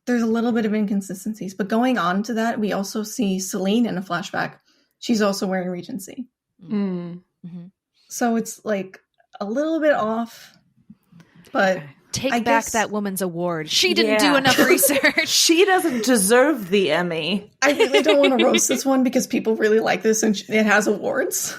there's a little bit of inconsistencies. But going on to that, we also see Celine in a flashback. She's also wearing Regency. Mm-hmm. So it's like a little bit off. But Take back that woman's award. She didn't do enough research. She doesn't deserve the Emmy. I really don't want to roast this one because people really like this and it has awards.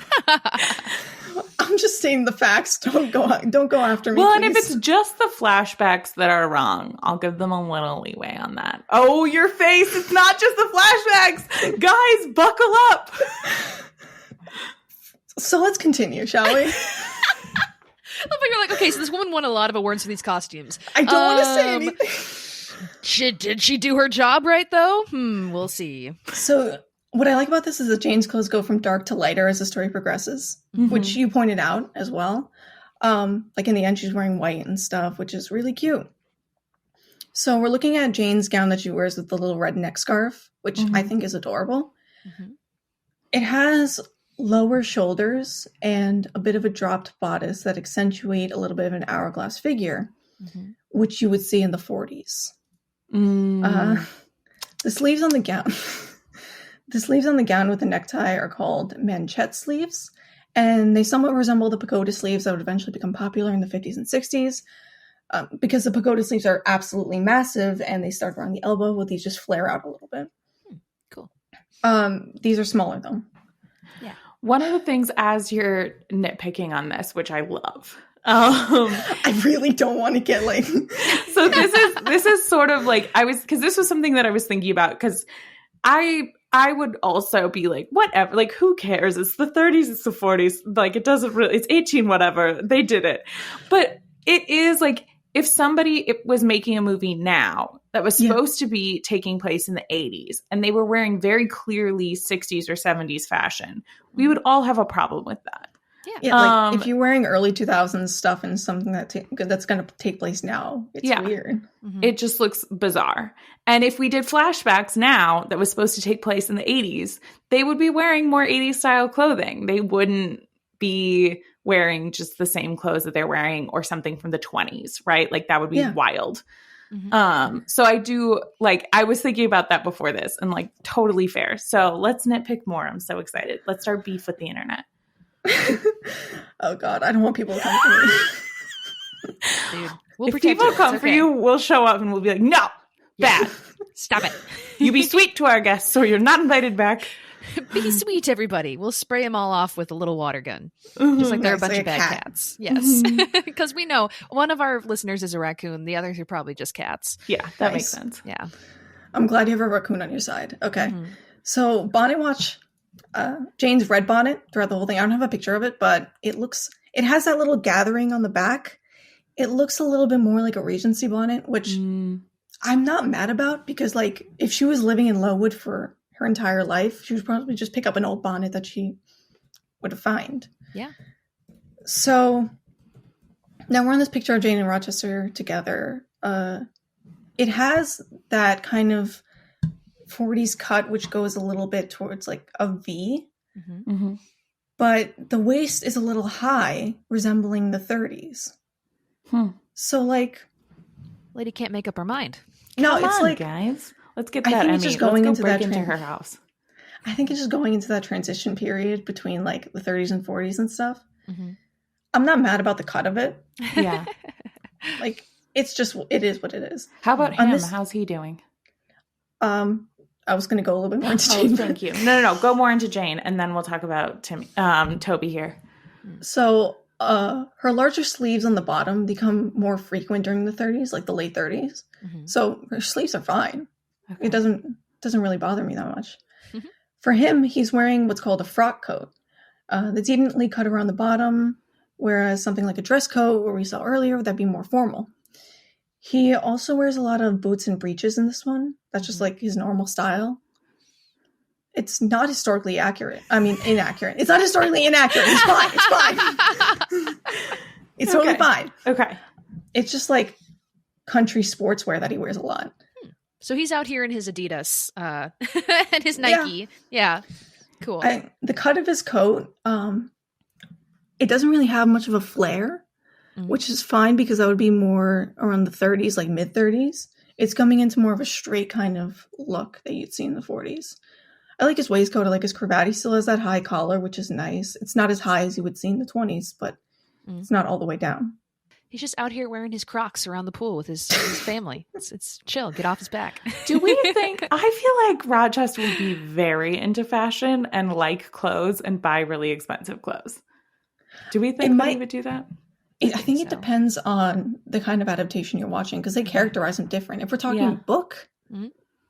I'm just saying the facts. Don't go after me. Well, please. and if it's just the flashbacks that are wrong, I'll give them a little leeway on that. Oh, your face. It's not just the flashbacks. Guys, buckle up. So let's continue, shall we? You're like, okay, so this woman won a lot of awards for these costumes. I don't want to say anything. Did she do her job right, though? We'll see. So what I like about this is that Jane's clothes go from dark to lighter as the story progresses, which you pointed out as well. Like in the end, she's wearing white and stuff, which is really cute. So we're looking at Jane's gown that she wears with the little red neck scarf, which I think is adorable. It has lower shoulders and a bit of a dropped bodice that accentuate a little bit of an hourglass figure, which you would see in the 40s. The sleeves on the gown, with the necktie are called manchette sleeves, and they somewhat resemble the pagoda sleeves that would eventually become popular in the 50s and 60s, because the pagoda sleeves are absolutely massive and they start around the elbow, with these just flare out a little bit. Cool. These are smaller though. One of the things, as you're nitpicking on this, which I love, I really don't want to get like. So this is sort of like because this was something that I was thinking about, because I would also be like, whatever, like who cares? It's the 30s, it's the 40s, like it doesn't really, it's 18, whatever, they did it. But it is like, if somebody was making a movie now that was supposed to be taking place in the 80s and they were wearing very clearly 60s or 70s fashion, we would all have a problem with that. Yeah, like if you're wearing early 2000s stuff and something that's going to take place now, it's weird. It just looks bizarre. And if we did flashbacks now that was supposed to take place in the 80s, they would be wearing more 80s style clothing. They wouldn't be wearing just the same clothes that they're wearing or something from the 20s, right? Like that would be wild. So I do, like, I was thinking about that before this and like totally fair. So let's nitpick more. I'm so excited. Let's start beef with the internet. Oh God, I don't want people to come for me. Dude, we'll if people come for you, we'll show up and we'll be like, no, bad. Stop it. You be sweet to our guests or you're not invited back. Be sweet, everybody. We'll spray them all off with a little water gun. Just like they're a bunch of bad cats. Yes. Because we know one of our listeners is a raccoon. The others are probably just cats. Yeah, that makes sense. Yeah. I'm glad you have a raccoon on your side. Okay. Mhm. So Bonnet Watch, Jane's red bonnet throughout the whole thing. I don't have a picture of it, but it has that little gathering on the back. It looks a little bit more like a Regency bonnet, which I'm not mad about because, like, if she was living in Lowood for her entire life, she would probably just pick up an old bonnet that she would find. Yeah. So now we're on this picture of Jane and Rochester together. It has that kind of 40s cut, which goes a little bit towards like a V, but the waist is a little high, resembling the 30s. So, like, lady can't make up her mind. No, Come it's on, like, guys. Let's get I that think Emmy. it's just Let's going go into break that into trend. her house. I think it's just going into that transition period between like the 30s and 40s and stuff. I'm not mad about the cut of it. Yeah. Like, it is what it is. How about him? How's he doing? I was going to go a little bit more into Oh, Jane. thank you. No. Go more into Jane, and then we'll talk about Toby here. So, her larger sleeves on the bottom become more frequent during the 30s, like the late 30s. So her sleeves are fine. Okay. It doesn't really bother me that much. For him, he's wearing what's called a frock coat. That's evenly cut around the bottom, whereas something like a dress coat, where we saw earlier, that'd be more formal. He also wears a lot of boots and breeches in this one. That's just like his normal style. It's not historically accurate. I mean, inaccurate. It's not historically inaccurate. It's fine. It's fine. It's totally fine. Okay. It's just like country sportswear that he wears a lot. So he's out here in his Adidas and his Nike. Yeah. Cool. The cut of his coat, it doesn't really have much of a flare, which is fine because that would be more around the 30s, like mid 30s. It's coming into more of a straight kind of look that you'd see in the 40s. I like his waistcoat. I like his cravat. He still has that high collar, which is nice. It's not as high as you would see in the 20s, but it's not all the way down. He's just out here wearing his Crocs around the pool with his family. It's chill. Get off his back. Do we think... I feel like Rochester would be very into fashion and like clothes and buy really expensive clothes. Do we think that he would do that? I think it depends on the kind of adaptation you're watching because they characterize them different. If we're talking book,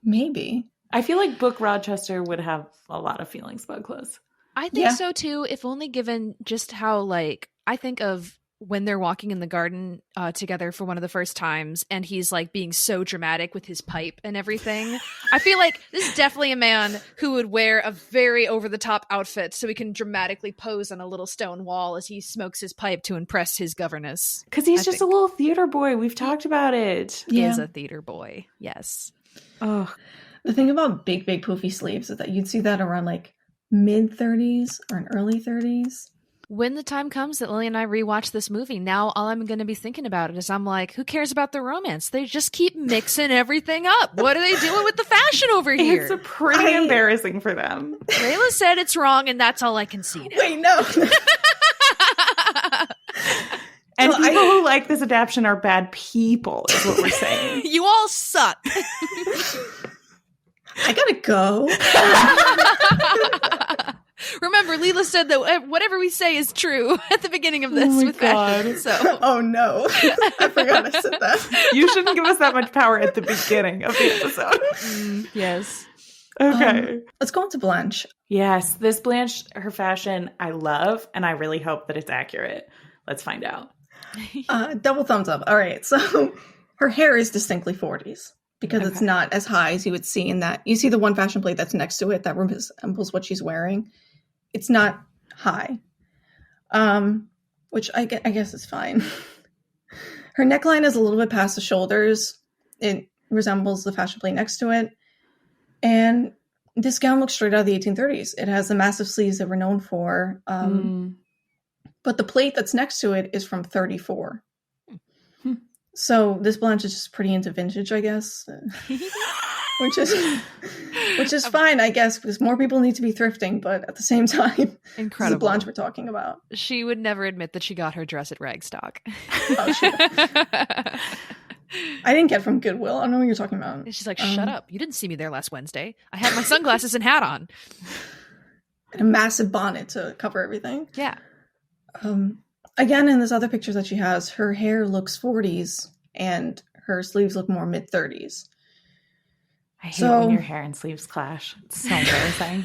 maybe. I feel like book Rochester would have a lot of feelings about clothes. I think so too, if only given just how, like, I think of when they're walking in the garden together for one of the first times and he's like being so dramatic with his pipe and everything. I feel like this is definitely a man who would wear a very over-the-top outfit so he can dramatically pose on a little stone wall as he smokes his pipe to impress his governess. Because he's just a little theater boy. We've talked about it. He is a theater boy. Yes. Oh. The thing about big poofy sleeves is that you'd see that around like mid 30s or in early 30s. When the time comes that Lily and I rewatch this movie, now all I'm going to be thinking about it is I'm like, who cares about the romance? They just keep mixing everything up. What are they doing with the fashion over here? It's pretty embarrassing for them. Layla said it's wrong, and that's all I can see now. Wait, no. And people who like this adaptation are bad people, is what we're saying. You all suck. I gotta go. Remember, Leila said that whatever we say is true at the beginning of this with fashion. So. Oh no. I forgot I said that. You shouldn't give us that much power at the beginning of the episode. Yes. Okay. Let's go into Blanche. Yes, this Blanche, her fashion, I love, and I really hope that it's accurate. Let's find out. Double thumbs up. All right. So her hair is distinctly 40s. Because it's not as high as you would see in that. You see the one fashion plate that's next to it that resembles what she's wearing. It's not high. Which I guess is fine. Her neckline is a little bit past the shoulders. It resembles the fashion plate next to it. And this gown looks straight out of the 1830s. It has the massive sleeves that we're known for. But the plate that's next to it is from 34. So this Blanche is just pretty into vintage, I guess, which is fine, I guess, because more people need to be thrifting. But at the same time, incredible. This is the Blanche we're talking about. She would never admit that she got her dress at Ragstock. Oh, shit. I didn't get it from Goodwill. I don't know what you're talking about. And she's like, "Shut up! You didn't see me there last Wednesday. I had my sunglasses and hat on, and a massive bonnet to cover everything." Yeah. Again, in this other pictures that she has, her hair looks 40s and her sleeves look more mid 30s. I hate it when your hair and sleeves clash. It's so embarrassing.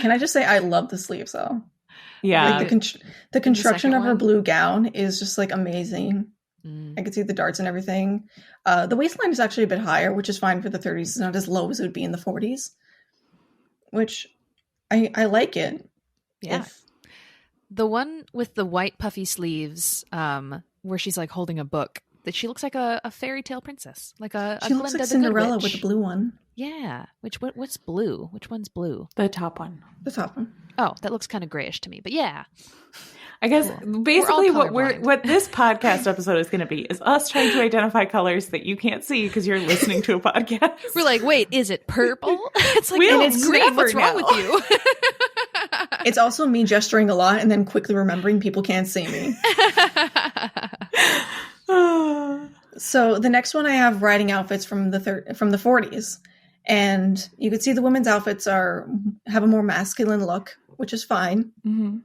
Can I just say I love the sleeves though? Yeah. Like the construction of her one? blue gown is just like amazing. I could see the darts and everything. The waistline is actually a bit higher, which is fine for the 30s. It's not as low as it would be in the 40s, which I like it. Yeah. The one with the white puffy sleeves, where she's like holding a book, that she looks like a fairy tale princess, like she looks like Cinderella with the blue one. Yeah. What's blue? Which one's blue? The top one. The top one. Oh, that looks kind of grayish to me, but yeah. I guess Cool. basically We're all what this podcast episode is going to be is us trying to identify colors that you can't see because you're listening to a podcast. We're like, wait, is it purple? It's like, We no, don't it's green. never What's wrong know. with you? It's also me gesturing a lot and then quickly remembering people can't see me. So the next one I have riding outfits from the 40s, and you can see the women's outfits have a more masculine look, which is fine. Mm-hmm.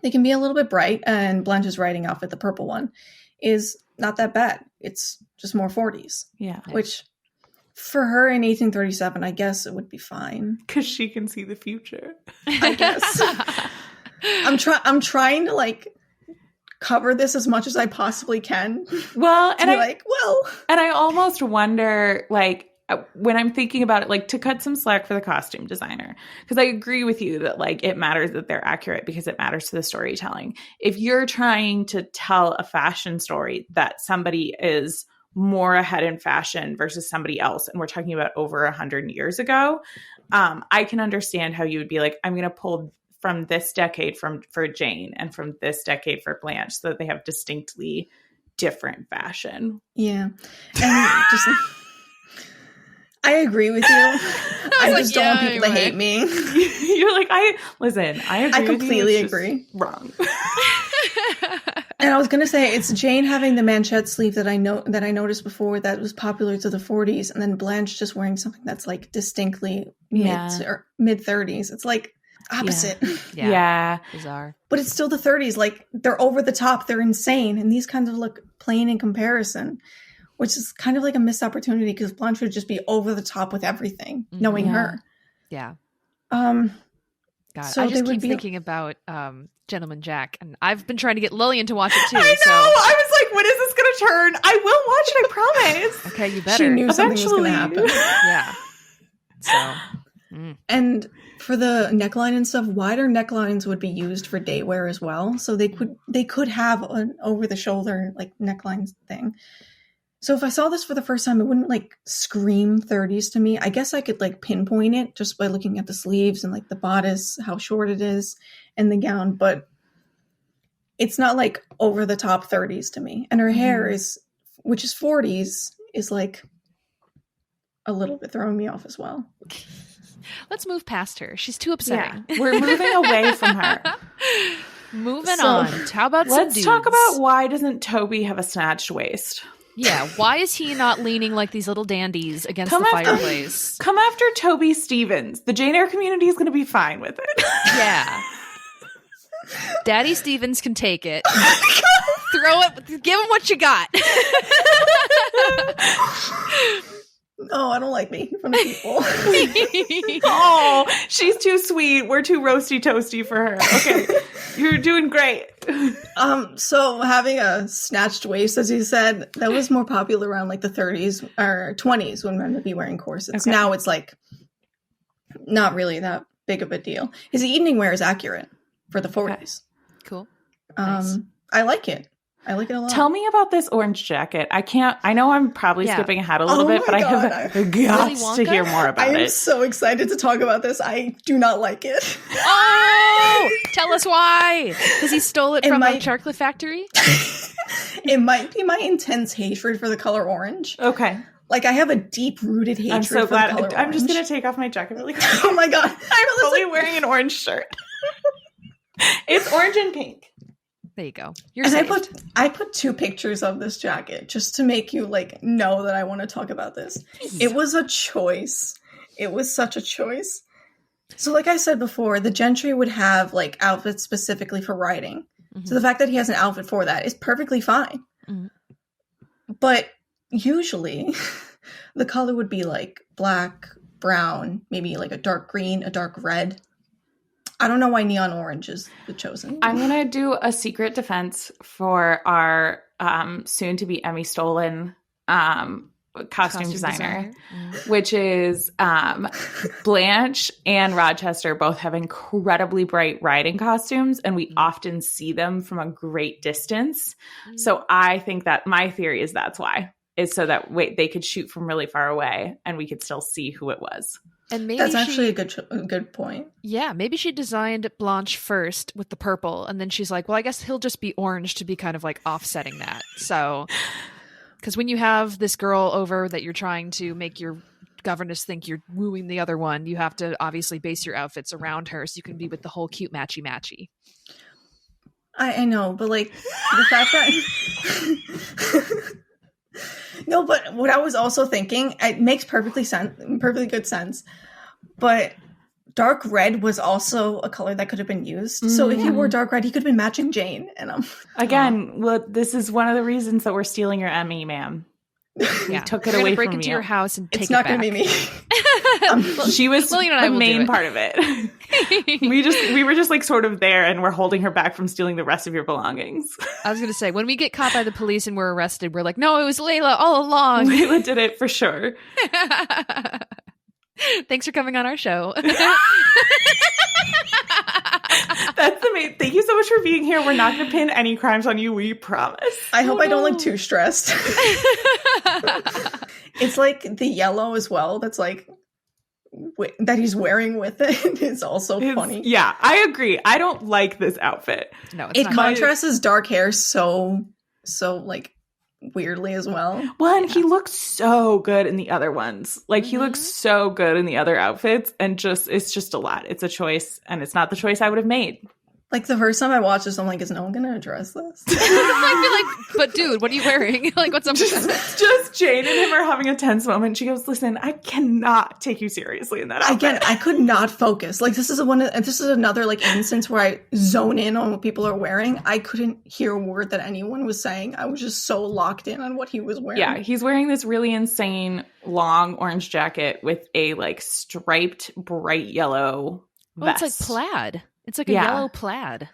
They can be a little bit bright, and Blanche's riding outfit, the purple one, is not that bad. It's just more 40s. Yeah. Which, for her in 1837, I guess it would be fine. Because she can see the future. I guess. I'm trying to, like, cover this as much as I possibly can. Well, and I I almost wonder, like, when I'm thinking about it, like, to cut some slack for the costume designer, because I agree with you that, like, it matters that they're accurate because it matters to the storytelling. If you're trying to tell a fashion story that somebody is more ahead in fashion versus somebody else, and we're talking about over 100 years ago, I can understand how you would be like, I'm going to pull from this decade for Jane and from this decade for Blanche so that they have distinctly different fashion. Yeah. And just... I agree with you. I just don't want people to hate me. You're like, I agree. I completely agree. Wrong. And I was gonna say it's Jane having the manchette sleeve that I noticed before that was popular to the 40s, and then Blanche just wearing something that's like distinctly mid 30s. It's like opposite. Yeah. Bizarre. But it's still the 30s. Like, they're over the top. They're insane, and these kinds of look plain in comparison. Which is kind of like a missed opportunity because Blanche would just be over the top with everything, knowing her. Yeah. God, so I just keep thinking about Gentleman Jack, and I've been trying to get Lillian to watch it too. I know. I was like, when is this going to turn? I will watch it, I promise. Okay, you better. She knew something was going to happen. Yeah. So. And for the neckline and stuff, wider necklines would be used for day wear as well. So they could have an over the shoulder like neckline thing. So if I saw this for the first time, it wouldn't like scream 30s to me. I guess I could like pinpoint it just by looking at the sleeves and like the bodice, how short it is, and the gown. But it's not like over the top 30s to me. And her hair is, which is 40s, is like a little bit throwing me off as well. Let's move past her. She's too upsetting. Yeah. We're moving away from her. Moving on. How about some dudes? Let's talk about why doesn't Toby have a snatched waist? Yeah, why is he not leaning like these little dandies against the fireplace? Come after Toby Stevens. The Jane Eyre community is going to be fine with it. Yeah. Daddy Stevens can take it. Throw it. Give him what you got. No, I don't like making fun of people. Oh, she's too sweet. We're too roasty toasty for her. Okay, you're doing great. So having a snatched waist, as you said, that was more popular around like the 30s or 20s when men would be wearing corsets. Okay. Now it's like not really that big of a deal. His evening wear is accurate for the 40s. Okay. Cool. Nice. I like it. I like it a lot. Tell me about this orange jacket. I know I'm probably skipping ahead a little bit, but God. I have got to hear more about it. I am so excited to talk about this. I do not like it. Oh, tell us why. Because he stole it from a chocolate factory? It might be my intense hatred for the color orange. Okay. Like, I have a deep-rooted hatred I'm so glad. for the color I'm just going orange. to take off my jacket really quick. Oh my God. I'm fully wearing an orange shirt. It's orange and pink. There you go. You're safe. I put 2 pictures of this jacket just to make you like know that I want to talk about this. It was a choice. It was such a choice. So like I said before, the gentry would have like outfits specifically for riding. Mm-hmm. So the fact that he has an outfit for that is perfectly fine. Mm-hmm. But usually The color would be like black, brown, maybe like a dark green, a dark red. I don't know why neon orange is the chosen. I'm going to do a secret defense for our soon-to-be Emmy-stolen costume designer. Which is Blanche and Rochester both have incredibly bright riding costumes, and we often see them from a great distance. So I think that my theory is that's why. Is so that they could shoot from really far away and we could still see who it was. And maybe that's actually a good point. Yeah, maybe she designed Blanche first with the purple, and then she's like, well, I guess he'll just be orange to be kind of like offsetting that. So, because when you have this girl over that you're trying to make your governess think you're wooing the other one, you have to obviously base your outfits around her so you can be with the whole cute matchy-matchy. I know, but like the fact that... No, but what I was also thinking, it makes perfectly good sense. But dark red was also a color that could have been used. So if he wore dark red, he could have been matching Jane. And again, well, this is one of the reasons that we're stealing your Emmy, ma'am. We took it away break from into you. Your house and take it's not it back. going to be me. She was Lillian and I the will main do it. part of it. we were just like sort of there, and we're holding her back from stealing the rest of your belongings. I was going to say, when we get caught by the police and we're arrested, we're like, no, it was Leila all along. Leila did it for sure. Thanks for coming on our show. That's the main. Thank you so much for being here. We're not going to pin any crimes on you. We promise. I hope I don't look too stressed. It's like the yellow as well. That's like that he's wearing with it is also funny. Yeah, I agree. I don't like this outfit. No, it's it not contrasts his dark hair so like weirdly as well. Well, and he looks so good in the other ones. Like he looks so good in the other outfits, and it's just a lot. It's a choice, and it's not the choice I would have made. Like the first time I watched this, I'm like, is no one going to address this? I feel like, but dude, what are you wearing? Like, what's up with that? Just Jane and him are having a tense moment. She goes, listen, I cannot take you seriously in that outfit. Again, I could not focus. Like this is another like instance where I zone in on what people are wearing. I couldn't hear a word that anyone was saying. I was just so locked in on what he was wearing. Yeah, he's wearing this really insane long orange jacket with a like striped bright yellow vest. Oh, it's like plaid. It's like a yellow plaid.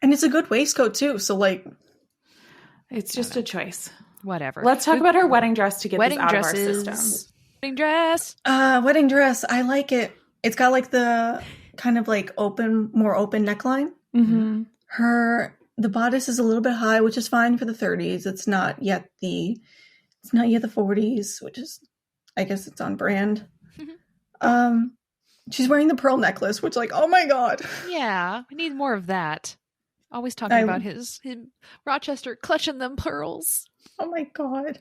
And it's a good waistcoat too. So like it's just a choice. Whatever. Let's talk about her wedding dress to get wedding this out dresses. of our system. Wedding dress. Wedding dress. I like it. It's got like the kind of like more open neckline. Mm-hmm. The bodice is a little bit high, which is fine for the 30s. It's not yet the 40s, which is, I guess it's on brand. She's wearing the pearl necklace, which like, oh my God. Yeah, we need more of that. Always talking about his Rochester clutching them pearls. Oh my God.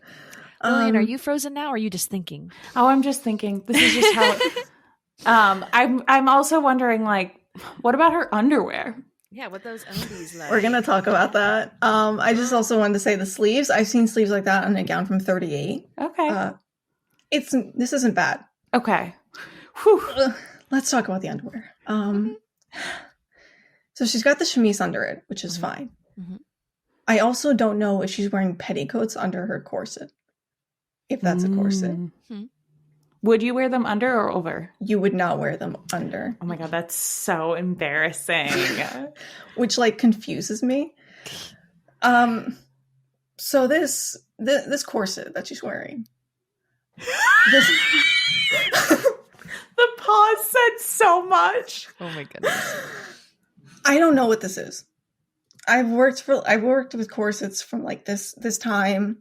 Lillian, are you frozen now or are you just thinking? Oh, I'm just thinking. This is just how I'm also wondering, like, what about her underwear? Yeah, what those undies like. We're going to talk about that. I just also wanted to say the sleeves. I've seen sleeves like that on a gown from 38. Okay. This isn't bad. Okay. Whew. Let's talk about the underwear. So she's got the chemise under it, which is fine. Mm-hmm. I also don't know if she's wearing petticoats under her corset. If that's a corset. Mm-hmm. Would you wear them under or over? You would not wear them under. Oh my God, that's so embarrassing. Which like confuses me. So this corset that she's wearing. The pause said so much. Oh my goodness. I don't know what this is. I've worked with corsets from like this time.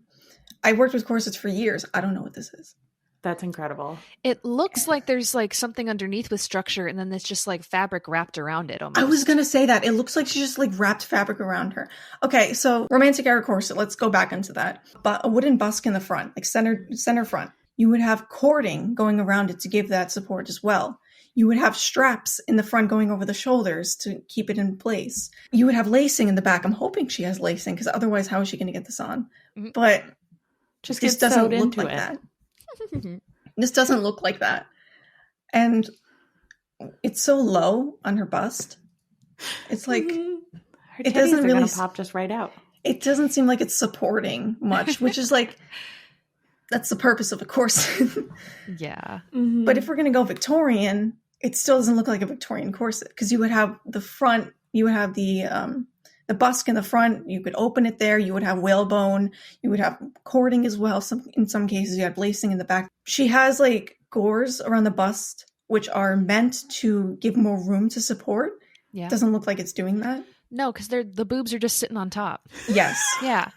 I worked with corsets for years. I don't know what this is. That's incredible. It looks like there's like something underneath with structure, and then there's just like fabric wrapped around it almost. I was going to say that. It looks like she just like wrapped fabric around her. Okay, so romantic era corset. Let's go back into that. But a wooden busk in the front, like center front. You would have cording going around it to give that support as well. You would have straps in the front going over the shoulders to keep it in place. You would have lacing in the back. I'm hoping she has lacing because otherwise how is she going to get this on? Mm-hmm. But just this doesn't look like that. This doesn't look like that. And it's so low on her bust. It's like her it doesn't really pop just right out. It doesn't seem like it's supporting much, which is like that's the purpose of a corset. Yeah. Mhm. But if we're going to go Victorian, it still doesn't look like a Victorian corset because you would have the front, you would have the busk in the front, you could open it there, you would have whalebone, you would have cording as well. In some cases, you have lacing in the back. She has like gores around the bust, which are meant to give more room to support. Yeah. Doesn't look like it's doing that. No, because the boobs are just sitting on top. Yes. Yeah.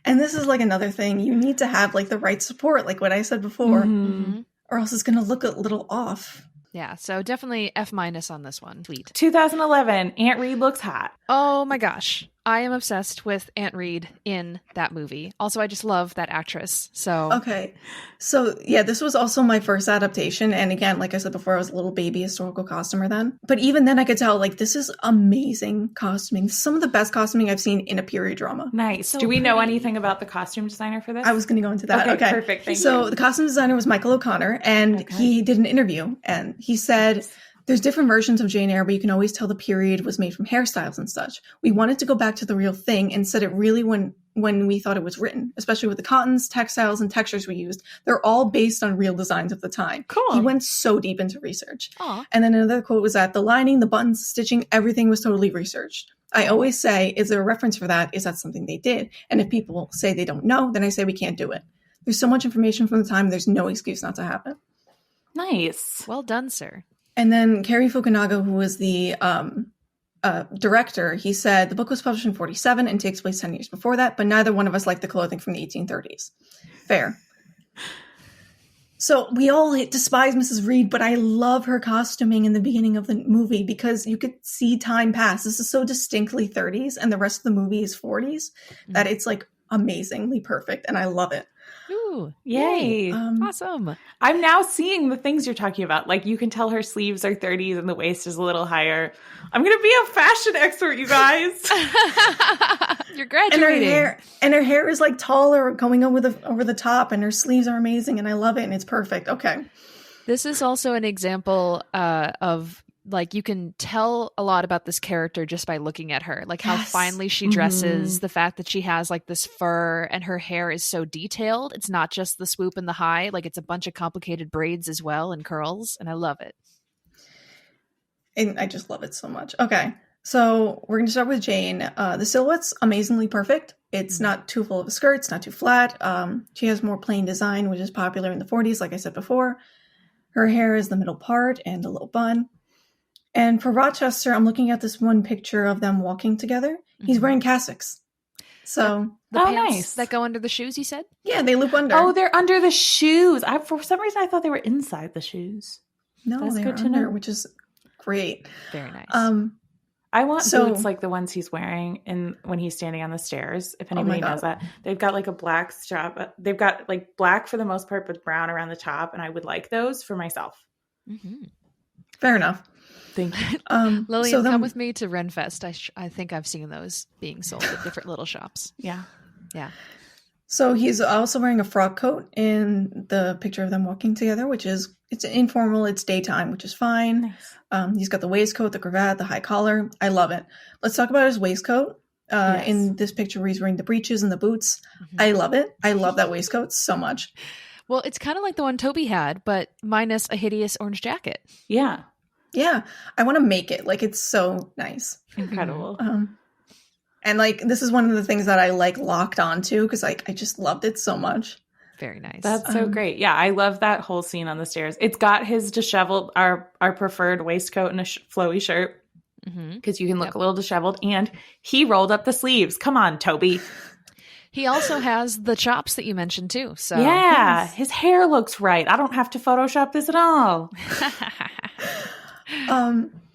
And this is like another thing. You need to have like the right support, like what I said before, Mhm. or else it's going to look a little off. Yeah. So definitely F- on this one. Sweet. 2011, Aunt Reed looks hot. Oh my gosh. I am obsessed with Aunt Reed in that movie. Also, I just love that actress. So Okay. So, yeah, this was also my first adaptation. And again, like I said before, I was a little baby historical costumer then. But even then, I could tell, like, this is amazing costuming. Some of the best costuming I've seen in a period drama. Nice. So Do we know pretty. anything about the costume designer for this? I was going to go into that. Okay, Okay. perfect. Thank So, you. the costume designer was Michael O'Connor, and Okay. he did an interview. And he said, there's different versions of Jane Eyre, but you can always tell the period was made from hairstyles and such. We wanted to go back to the real thing and said it really when we thought it was written, especially with the cottons, textiles, and textures we used. They're all based on real designs of the time. Cool. He went so deep into research. Aw. And then another quote was that the lining, the buttons, stitching, everything was totally researched. I always say, is there a reference for that? Is that something they did? And if people say they don't know, then I say we can't do it. There's so much information from the time, there's no excuse not to have it. Nice. Well done, sir. And then Cary Fukunaga, who was the director, he said the book was published in 1947 and takes place 10 years before that, but neither one of us liked the clothing from the 1830s. Fair. So we all despise Mrs. Reed, but I love her costuming in the beginning of the movie because you could see time pass. This is so distinctly 30s and the rest of the movie is 40s that it's like amazingly perfect and I love it. Ooh. Yay. Awesome. I'm now seeing the things you're talking about. Like you can tell her sleeves are 30s and the waist is a little higher. I'm going to be a fashion expert, you guys. You're And graduating. her hair is like taller, going over the top, and her sleeves are amazing, and I love it, and it's perfect. Okay. This is also an example of like you can tell a lot about this character just by looking at her, like how Yes. finely she dresses, the fact that she has like this fur and her hair is so detailed. It's not just the swoop and the high, like it's a bunch of complicated braids as well and curls, and I love it. And I just love it so much. Okay. So we're going to start with Jane. The silhouette's amazingly perfect. It's not too full of a skirt. It's not too flat. She has more plain design, which is popular in the 40s, like I said before. Her hair is the middle part and a little bun. And for Rochester, I'm looking at this one picture of them walking together. He's wearing cassocks. So, The Oh, pants nice. that go under the shoes, you said? yeah, they loop under. Oh, they're under the shoes. For some reason, I thought they were inside the shoes. no, that's they're good to under, know. which is great. Very nice. I want So- boots like the ones he's wearing when he's standing on the stairs. If Oh my anybody God. knows that, they've got like a black strap. They've got like black for the most part, but brown around the top, and I would like those for myself. Fair enough. Thank you. Lillian, so then- come with me to Renfest. I think I've seen those being sold at different little shops. Yeah. Yeah. So he's also wearing a frock coat in the picture of them walking together, which is, it's informal, it's daytime, which is fine. Nice. He's got the waistcoat, the cravat, the high collar. I love it. Let's talk about his waistcoat. Yes. In this picture where he's wearing the breeches and the boots. I love it. I love that waistcoat so much. Well, it's kind of like the one Toby had, but minus a hideous orange jacket. Yeah. Yeah, I want to make it. Like, it's so nice. Incredible. And like, this is one of the things that I like locked onto because like I just loved it so much. Very nice. That's so great. Yeah, I love that whole scene on the stairs. It's got his disheveled, our preferred waistcoat and a flowy shirt because you can look a little disheveled. And he rolled up the sleeves. Come on, Toby. He also has the chops that you mentioned too. So Yeah, his hair looks right. I don't have to Photoshop this at all.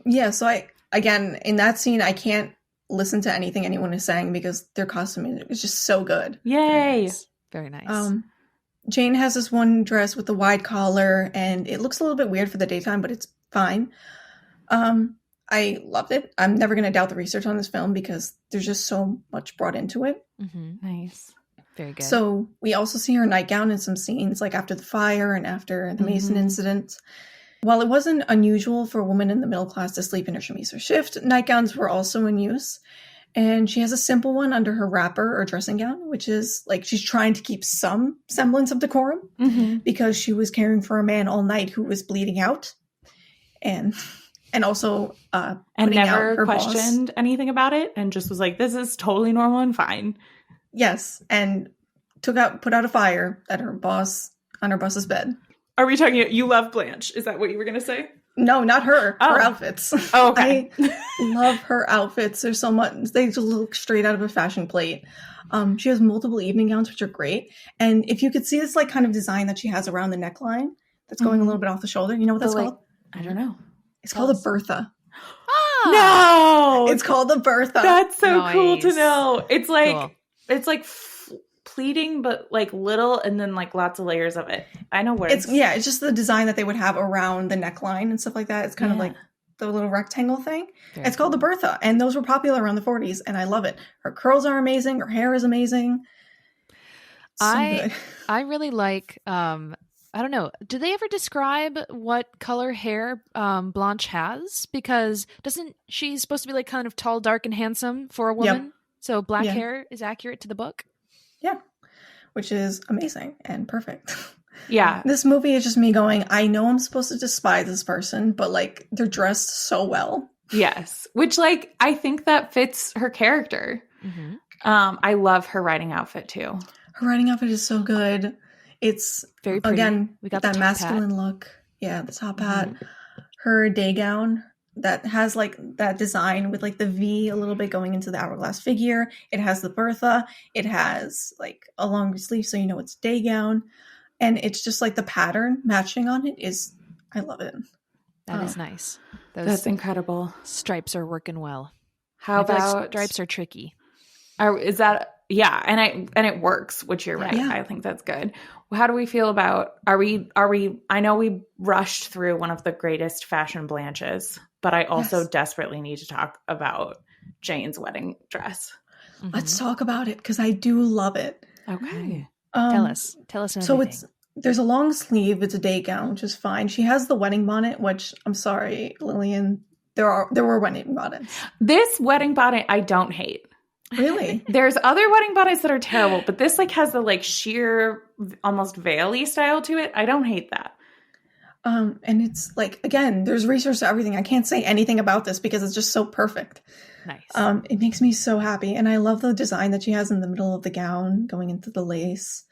Yeah, so again, in that scene, I can't listen to anything anyone is saying because their costuming is just so good. Yay. Very nice. Jane has this one dress with the wide collar, and it looks a little bit weird for the daytime, but it's fine. I loved it. I'm never going to doubt the research on this film because there's just so much brought into it. Nice. Very good. So we also see her nightgown in some scenes, like after the fire and after the Mason incident. While it wasn't unusual for a woman in the middle class to sleep in her chemise or shift, nightgowns were also in use. And she has a simple one under her wrapper or dressing gown, which is like she's trying to keep some semblance of decorum because she was caring for a man all night who was bleeding out. And also and putting out never her questioned boss. anything about it and just was like, this is totally normal and fine. Yes, and put out a fire at her boss on her boss's bed. Are we talking, you love Blanche? Is that what you were going to say? No, not her. Oh. Her outfits. Oh, okay. I love her outfits. There's so much. They just look straight out of a fashion plate. She has multiple evening gowns, which are great. And if you could see this like kind of design that she has around the neckline that's going a little bit off the shoulder, you know what that's called? I don't know. It's called a Bertha. No, It's called a Bertha. That's so cool to Nice. know. It's like Cool. it's like pleating, but like little, and then like lots of layers of it. I know where It's just the design that they would have around the neckline and stuff like that. It's kind of like the little rectangle thing. Very It's called the Bertha, and those were popular around the 40s, and I love it. Her curls are amazing. Her hair is amazing. So good. I really like I don't know. Do they ever describe what color hair Blanche has? Because doesn't she's supposed to be like kind of tall, dark, and handsome for a woman? Yep. So black Yeah. hair is accurate to the book. Yeah, which is amazing and perfect. Yeah. This movie is just me going, I know I'm supposed to despise this person, but like they're dressed so well. Yes. Which like I think that fits her character. Mm-hmm. I love her riding outfit too. Her riding outfit is so good. It's Very pretty. again We got the that top masculine look. Yeah, the top hat. Her day gown that has like that design with like the V a little bit going into the hourglass figure. It has the Bertha. It has like a longer sleeve, so you know it's day gown. And it's just like the pattern matching on it is, I love it. That is nice. Those That's incredible. stripes are working well. How I feel like about stripes are tricky. is that and it works, which you're right. Yeah. I think that's good. How do we feel about are we I know we rushed through one of the greatest fashion Blanches, but I also Yes. desperately need to talk about Jane's wedding dress. Let's talk about it because I do love it. Okay. Tell us So everything. there's a long sleeve. It's a day gown, which is fine. She has the wedding bonnet, which I'm sorry, Lillian. There were wedding bonnets. This wedding bonnet I don't hate. Really? There's other wedding bonnets that are terrible, but this like has the like sheer almost veil-y style to it. I don't hate that. And it's like, again, there's research to everything. I can't say anything about this because it's just so perfect. Nice. It makes me so happy. And I love the design that she has in the middle of the gown going into the lace.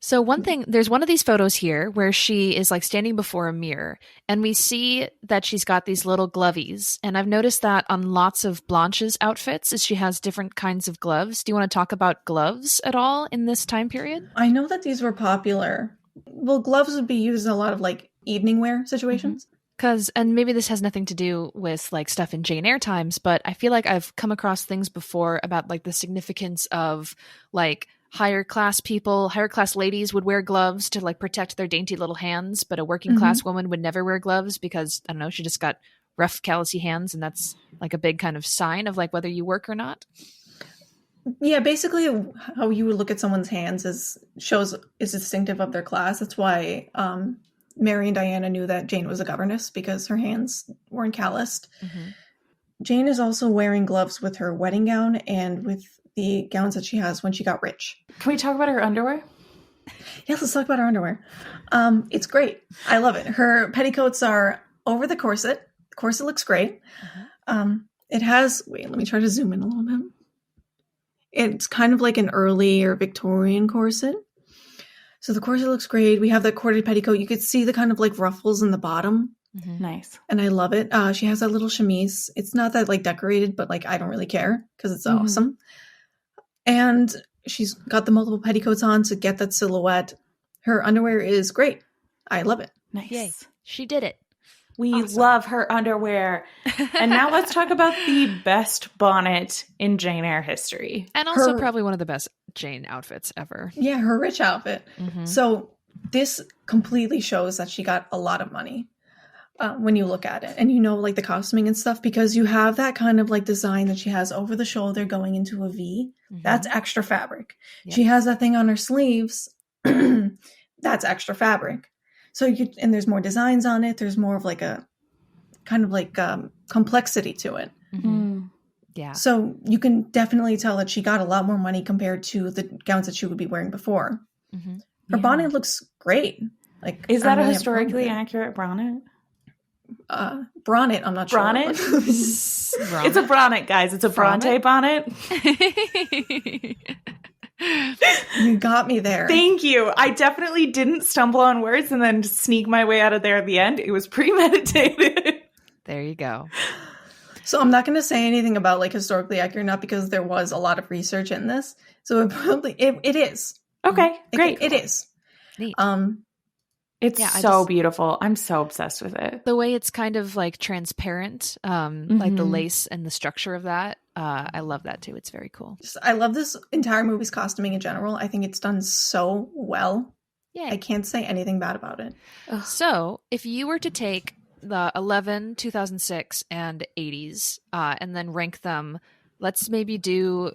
So one thing, there's one of these photos here where she is like standing before a mirror and we see that she's got these little glovies. And I've noticed that on lots of Blanche's outfits is she has different kinds of gloves. Do you want to talk about gloves at all in this time period? I know that these were popular. Well, gloves would be used in a lot of like evening wear situations. And maybe this has nothing to do with like stuff in Jane Eyre times, but I feel like I've come across things before about like the significance of like higher class ladies would wear gloves to like protect their dainty little hands, but a working class woman would never wear gloves because I don't know, she just got rough callousy hands, and that's like a big kind of sign of like whether you work or not. Yeah, basically how you would look at someone's hands is distinctive of their class. That's why Mary and Diana knew that Jane was a governess because her hands weren't calloused. Jane is also wearing gloves with her wedding gown and with the gowns that she has when she got rich. Can we talk about her underwear? Yes, let's talk about her underwear. It's great. I love it. Her petticoats are over the corset. The corset looks great. It has, let me try to zoom in a little bit. It's kind of like an early or Victorian corset. So the corset looks great. We have the corded petticoat. You could see the kind of like ruffles in the bottom. Nice. And I love it. She has that little chemise. It's not that like decorated, but like I don't really care because it's awesome. And she's got the multiple petticoats on to get that silhouette. Her underwear is great. I love it. Nice. Yay. She did it. We Awesome. love her underwear. And now let's talk about the best bonnet in Jane Eyre history. And also Her- probably one of the best Jane outfits ever. Yeah, her rich outfit. So this completely shows that she got a lot of money when you look at it. And you know, like the costuming and stuff, because you have that kind of like design that she has over the shoulder going into a V. That's extra fabric. Yep. She has that thing on her sleeves. That's extra fabric. So and there's more designs on it. There's more of like a kind of like complexity to it. Yeah. So you can definitely tell that she got a lot more money compared to the gowns that she would be wearing before. Mm-hmm. Her bonnet looks great. Like, Is I that a really have fun with historically it. accurate bonnet? Bonnet, I'm not Bonnet? sure. It's a bonnet, guys. It's a Bronte bonnet. You got me there. Thank you. I definitely didn't stumble on words and then sneak my way out of there at the end. It was premeditated. There you go. So I'm not going to say anything about like historically accurate, not because there was a lot of research in this. So it is. Okay, great. It is. Neat. It's so beautiful. I'm so obsessed with it. The way it's kind of like transparent, like the lace and the structure of that. I love that too. It's very cool. I love this entire movie's costuming in general. I think it's done so well. Yeah. I can't say anything bad about it. So if you were to take the 11, 2006, and 80s and then rank them, let's maybe do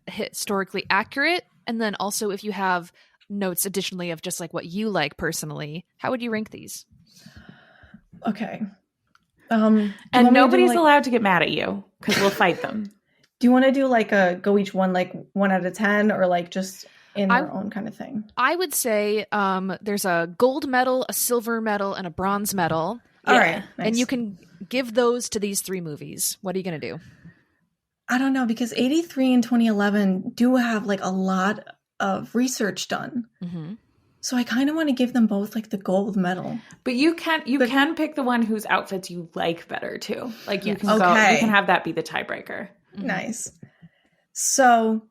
historically accurate. And then also if you have notes additionally of just like what you like personally, how would you rank these? Okay. And nobody's allowed to get mad at you because we'll fight them. Do you want to do like a go each one, like 1 out of 10, or like just in their own kind of thing? I would say there's a gold medal, a silver medal, and a bronze medal. All right. Nice. And you can give those to these 3 movies. What are you going to do? I don't know, because 83 and 2011 do have like a lot of research done. Mm-hmm. So I kind of want to give them both like the gold medal. But you can pick the one whose outfits you like better too. Like you can you can have that be the tiebreaker. Mm-hmm. Nice. So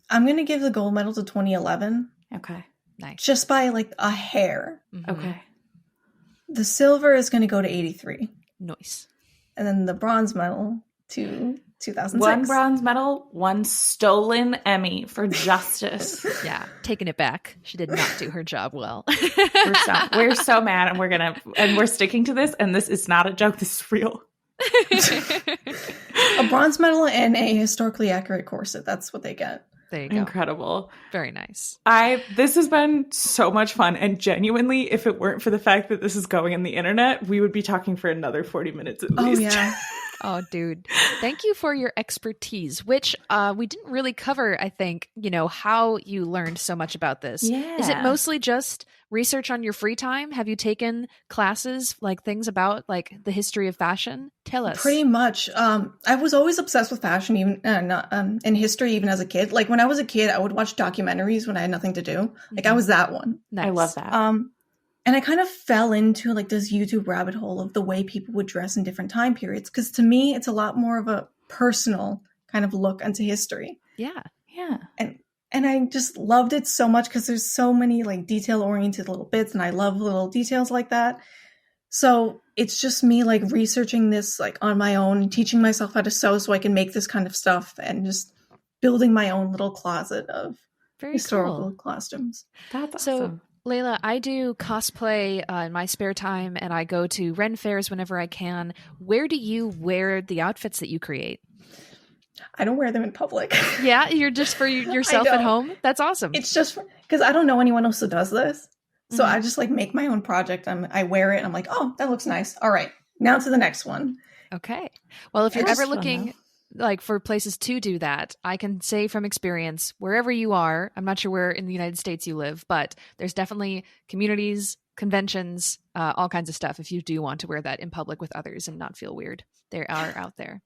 I'm going to give the gold medal to 2011. Okay. Nice. Just by like a hair. Mm-hmm. Okay. The silver is going to go to 83. Nice. And then the bronze medal to 2006. 1 bronze medal, 1 stolen Emmy for justice. Yeah, taking it back. She did not do her job well. We're so mad, and we're sticking to this. And this is not a joke. This is real. A bronze medal and a historically accurate corset. That's what they get. There you go. Incredible. Very nice. This has been so much fun. And genuinely, if it weren't for the fact that this is going on the internet, we would be talking for another 40 minutes at least. Oh, yeah. Oh, dude. Thank you for your expertise, which we didn't really cover, I think, how you learned so much about this. Yeah. Is it mostly just research on your free time? Have you taken classes, like things about like the history of fashion? Tell us. Pretty much. I was always obsessed with fashion, even in history, even as a kid. Like when I was a kid, I would watch documentaries when I had nothing to do. Like I was that one. Nice. I love that. And I kind of fell into like this YouTube rabbit hole of the way people would dress in different time periods. Because to me, it's a lot more of a personal kind of look into history. Yeah. Yeah. And I just loved it so much because there's so many like detail-oriented little bits, and I love little details like that. So it's just me like researching this like on my own, teaching myself how to sew so I can make this kind of stuff, and just building my own little closet of historical costumes. That's so awesome. Leila, I do cosplay in my spare time, and I go to Ren fairs whenever I can. Where do you wear the outfits that you create? I don't wear them in public. Yeah, you're just for yourself at home? That's awesome. It's just because I don't know anyone else who does this. So I just like make my own project. I wear it and I'm like, oh, that looks nice. All right, now to the next one. Okay. Well, if you're ever looking like for places to do that, I can say from experience, wherever you are, I'm not sure where in the United States you live, but there's definitely communities, conventions, all kinds of stuff if you do want to wear that in public with others and not feel weird. They are out there.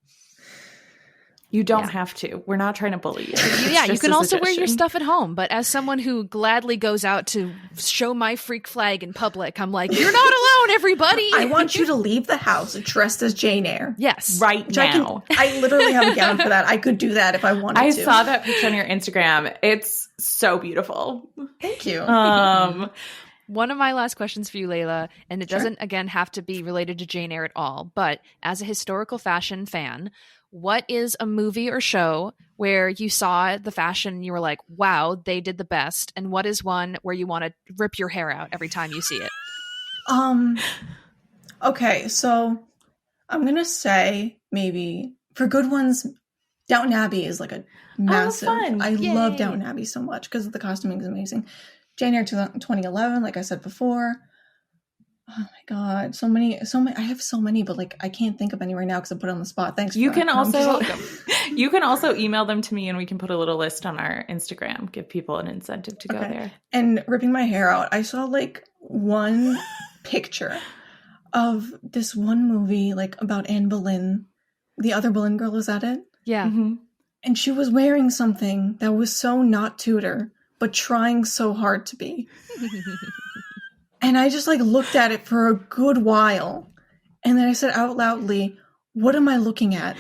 You don't have to. We're not trying to bully you. Yeah, you can also wear your stuff at home. But as someone who gladly goes out to show my freak flag in public, I'm like, you're not alone, everybody. I want you to leave the house dressed as Jane Eyre. Yes. Right now. I literally have a gown for that. I could do that if I wanted to. I saw that picture on your Instagram. It's so beautiful. Thank you. One of my last questions for you, Leila, and it doesn't, again, have to be related to Jane Eyre at all, but as a historical fashion fan, what is a movie or show where you saw the fashion and you were like, wow, they did the best? And what is one where you want to rip your hair out every time you see it? Okay, so I'm going to say maybe for good ones, Downton Abbey is like a massive. Fun. I Yay. love Downton Abbey so much because the costuming is amazing. Jane Eyre 2011, like I said before. Oh my god, so many. I have so many, but like I can't think of any right now because I put it on the spot. Thanks. You for can that. No, I'm just also welcome. you can also email them to me, and we can put a little list on our Instagram. Give people an incentive to go there. And ripping my hair out, I saw like one picture of this one movie like about Anne Boleyn. The other Boleyn girl was at it. Yeah. Mm-hmm. And she was wearing something that was so not Tudor, but trying so hard to be. And I just like looked at it for a good while. And then I said out loudly, what am I looking at?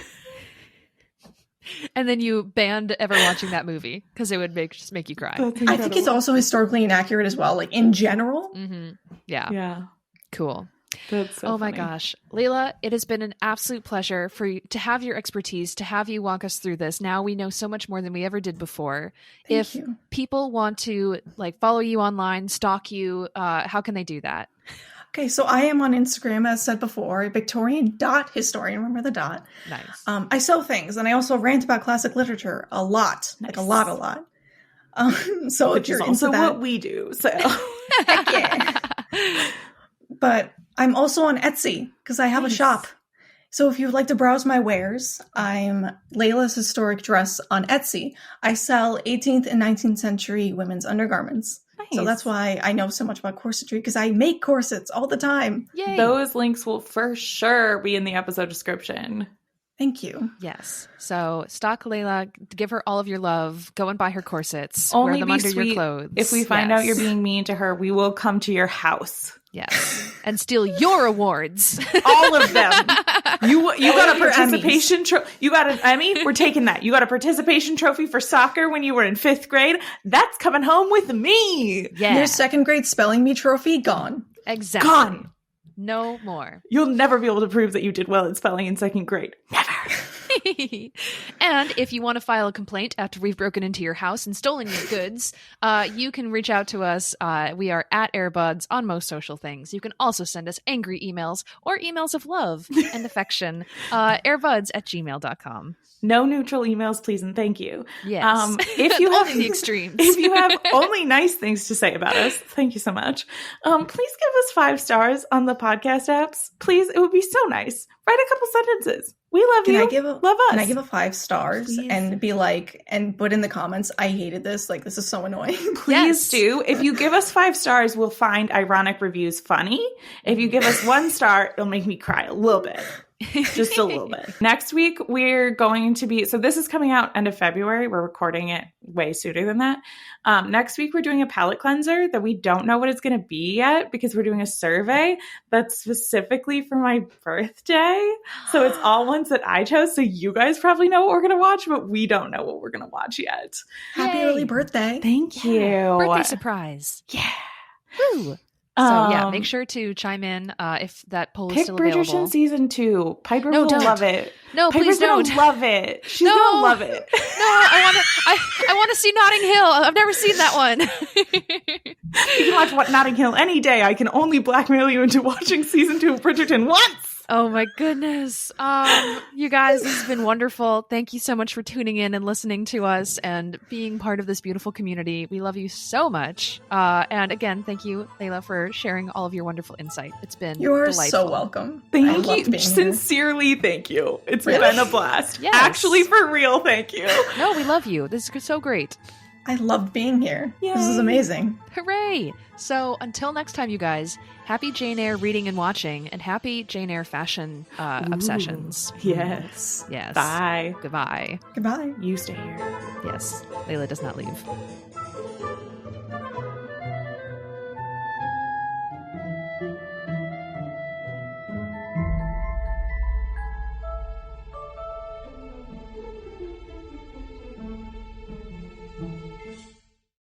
And then you banned ever watching that movie because it would just make you cry. I think it's also historically inaccurate as well, like in general. Mm-hmm. Yeah. Yeah. Cool. That's so my funny. gosh. Leila, it has been an absolute pleasure for you to have your expertise, to have you walk us through this. Now we know so much more than we ever did before. Thank you. People want to like follow you online, stalk you, how can they do that? Okay, so I am on Instagram, as said before, Victorian.historian. Remember the dot. Nice. I sell things, and I also rant about classic literature a lot. Nice. Like a lot. So Which if you're is also into that, what we do. So heck yeah. But I'm also on Etsy because I have a shop. So if you would like to browse my wares, I'm Leila's Historic Dress on Etsy. I sell 18th and 19th century women's undergarments. Nice. So that's why I know so much about corsetry, because I make corsets all the time. Yay. those links will for sure be in the episode description. Thank you. Yes. So stalk Leila, give her all of your love, go and buy her corsets, Only wear them be under sweet. your clothes. If we find out you're being mean to her, we will come to your house. Yes. And steal your awards. All of them. You got a your participation trophy. You got an Emmy? We're taking that. You got a participation trophy for soccer when you were in 5th grade? That's coming home with me. Yeah. Your 2nd grade spelling bee trophy, gone. Exactly. Gone. No more. You'll never be able to prove that you did well at spelling in 2nd grade. Never. And if you want to file a complaint after we've broken into your house and stolen your goods, you can reach out to us. We are at Airbuds on most social things. You can also send us angry emails or emails of love and affection. Airbuds@gmail.com. No neutral emails, please and thank you. Yes. If you have Only the extremes. If you have only nice things to say about us, thank you so much. Please give us 5 stars on the podcast apps. Please, it would be so nice. Write a couple sentences. We love you. Love us. Can I give a 5 stars Please. and be like, and put in the comments, I hated this. Like, this is so annoying. Please do. If you give us 5 stars, we'll find ironic reviews funny. If you give us 1 star, it'll make me cry a little bit. Just a little bit. Next week, we're going to be, so this is coming out end of February. We're recording it way sooner than that. Next week, we're doing a palette cleanser that we don't know what it's going to be yet because we're doing a survey that's specifically for my birthday. So it's all ones that I chose. So you guys probably know what we're going to watch, but we don't know what we're going to watch yet. Happy Yay. early birthday. Thank you. Birthday surprise. Yeah. Woo. So yeah, make sure to chime in if that poll is Pick still available. Bridgerton season 2. Piper No, will don't. love it. No, Piper's please don't. gonna love it. She's No. gonna love it. No, I want to see Notting Hill. I've never seen that one. You can watch Notting Hill any day. I can only blackmail you into watching season 2 of Bridgerton once. Oh my goodness. You guys, this has been wonderful. Thank you so much for tuning in and listening to us and being part of this beautiful community. We love you so much. And again, thank you, Leila, for sharing all of your wonderful insight. It's been You're delightful. so welcome. I Thank loved you. being here. Sincerely, thank you. It's Really? been a blast. Yes. Actually, for real, thank you. No, we love you. This is so great. I loved being here. This is Yay. amazing. Hooray! So until next time, you guys, happy Jane Eyre reading and watching, and happy Jane Eyre fashion obsessions. Yes. Yes. Bye. Goodbye. Goodbye. You stay here. Yes. Leila does not leave.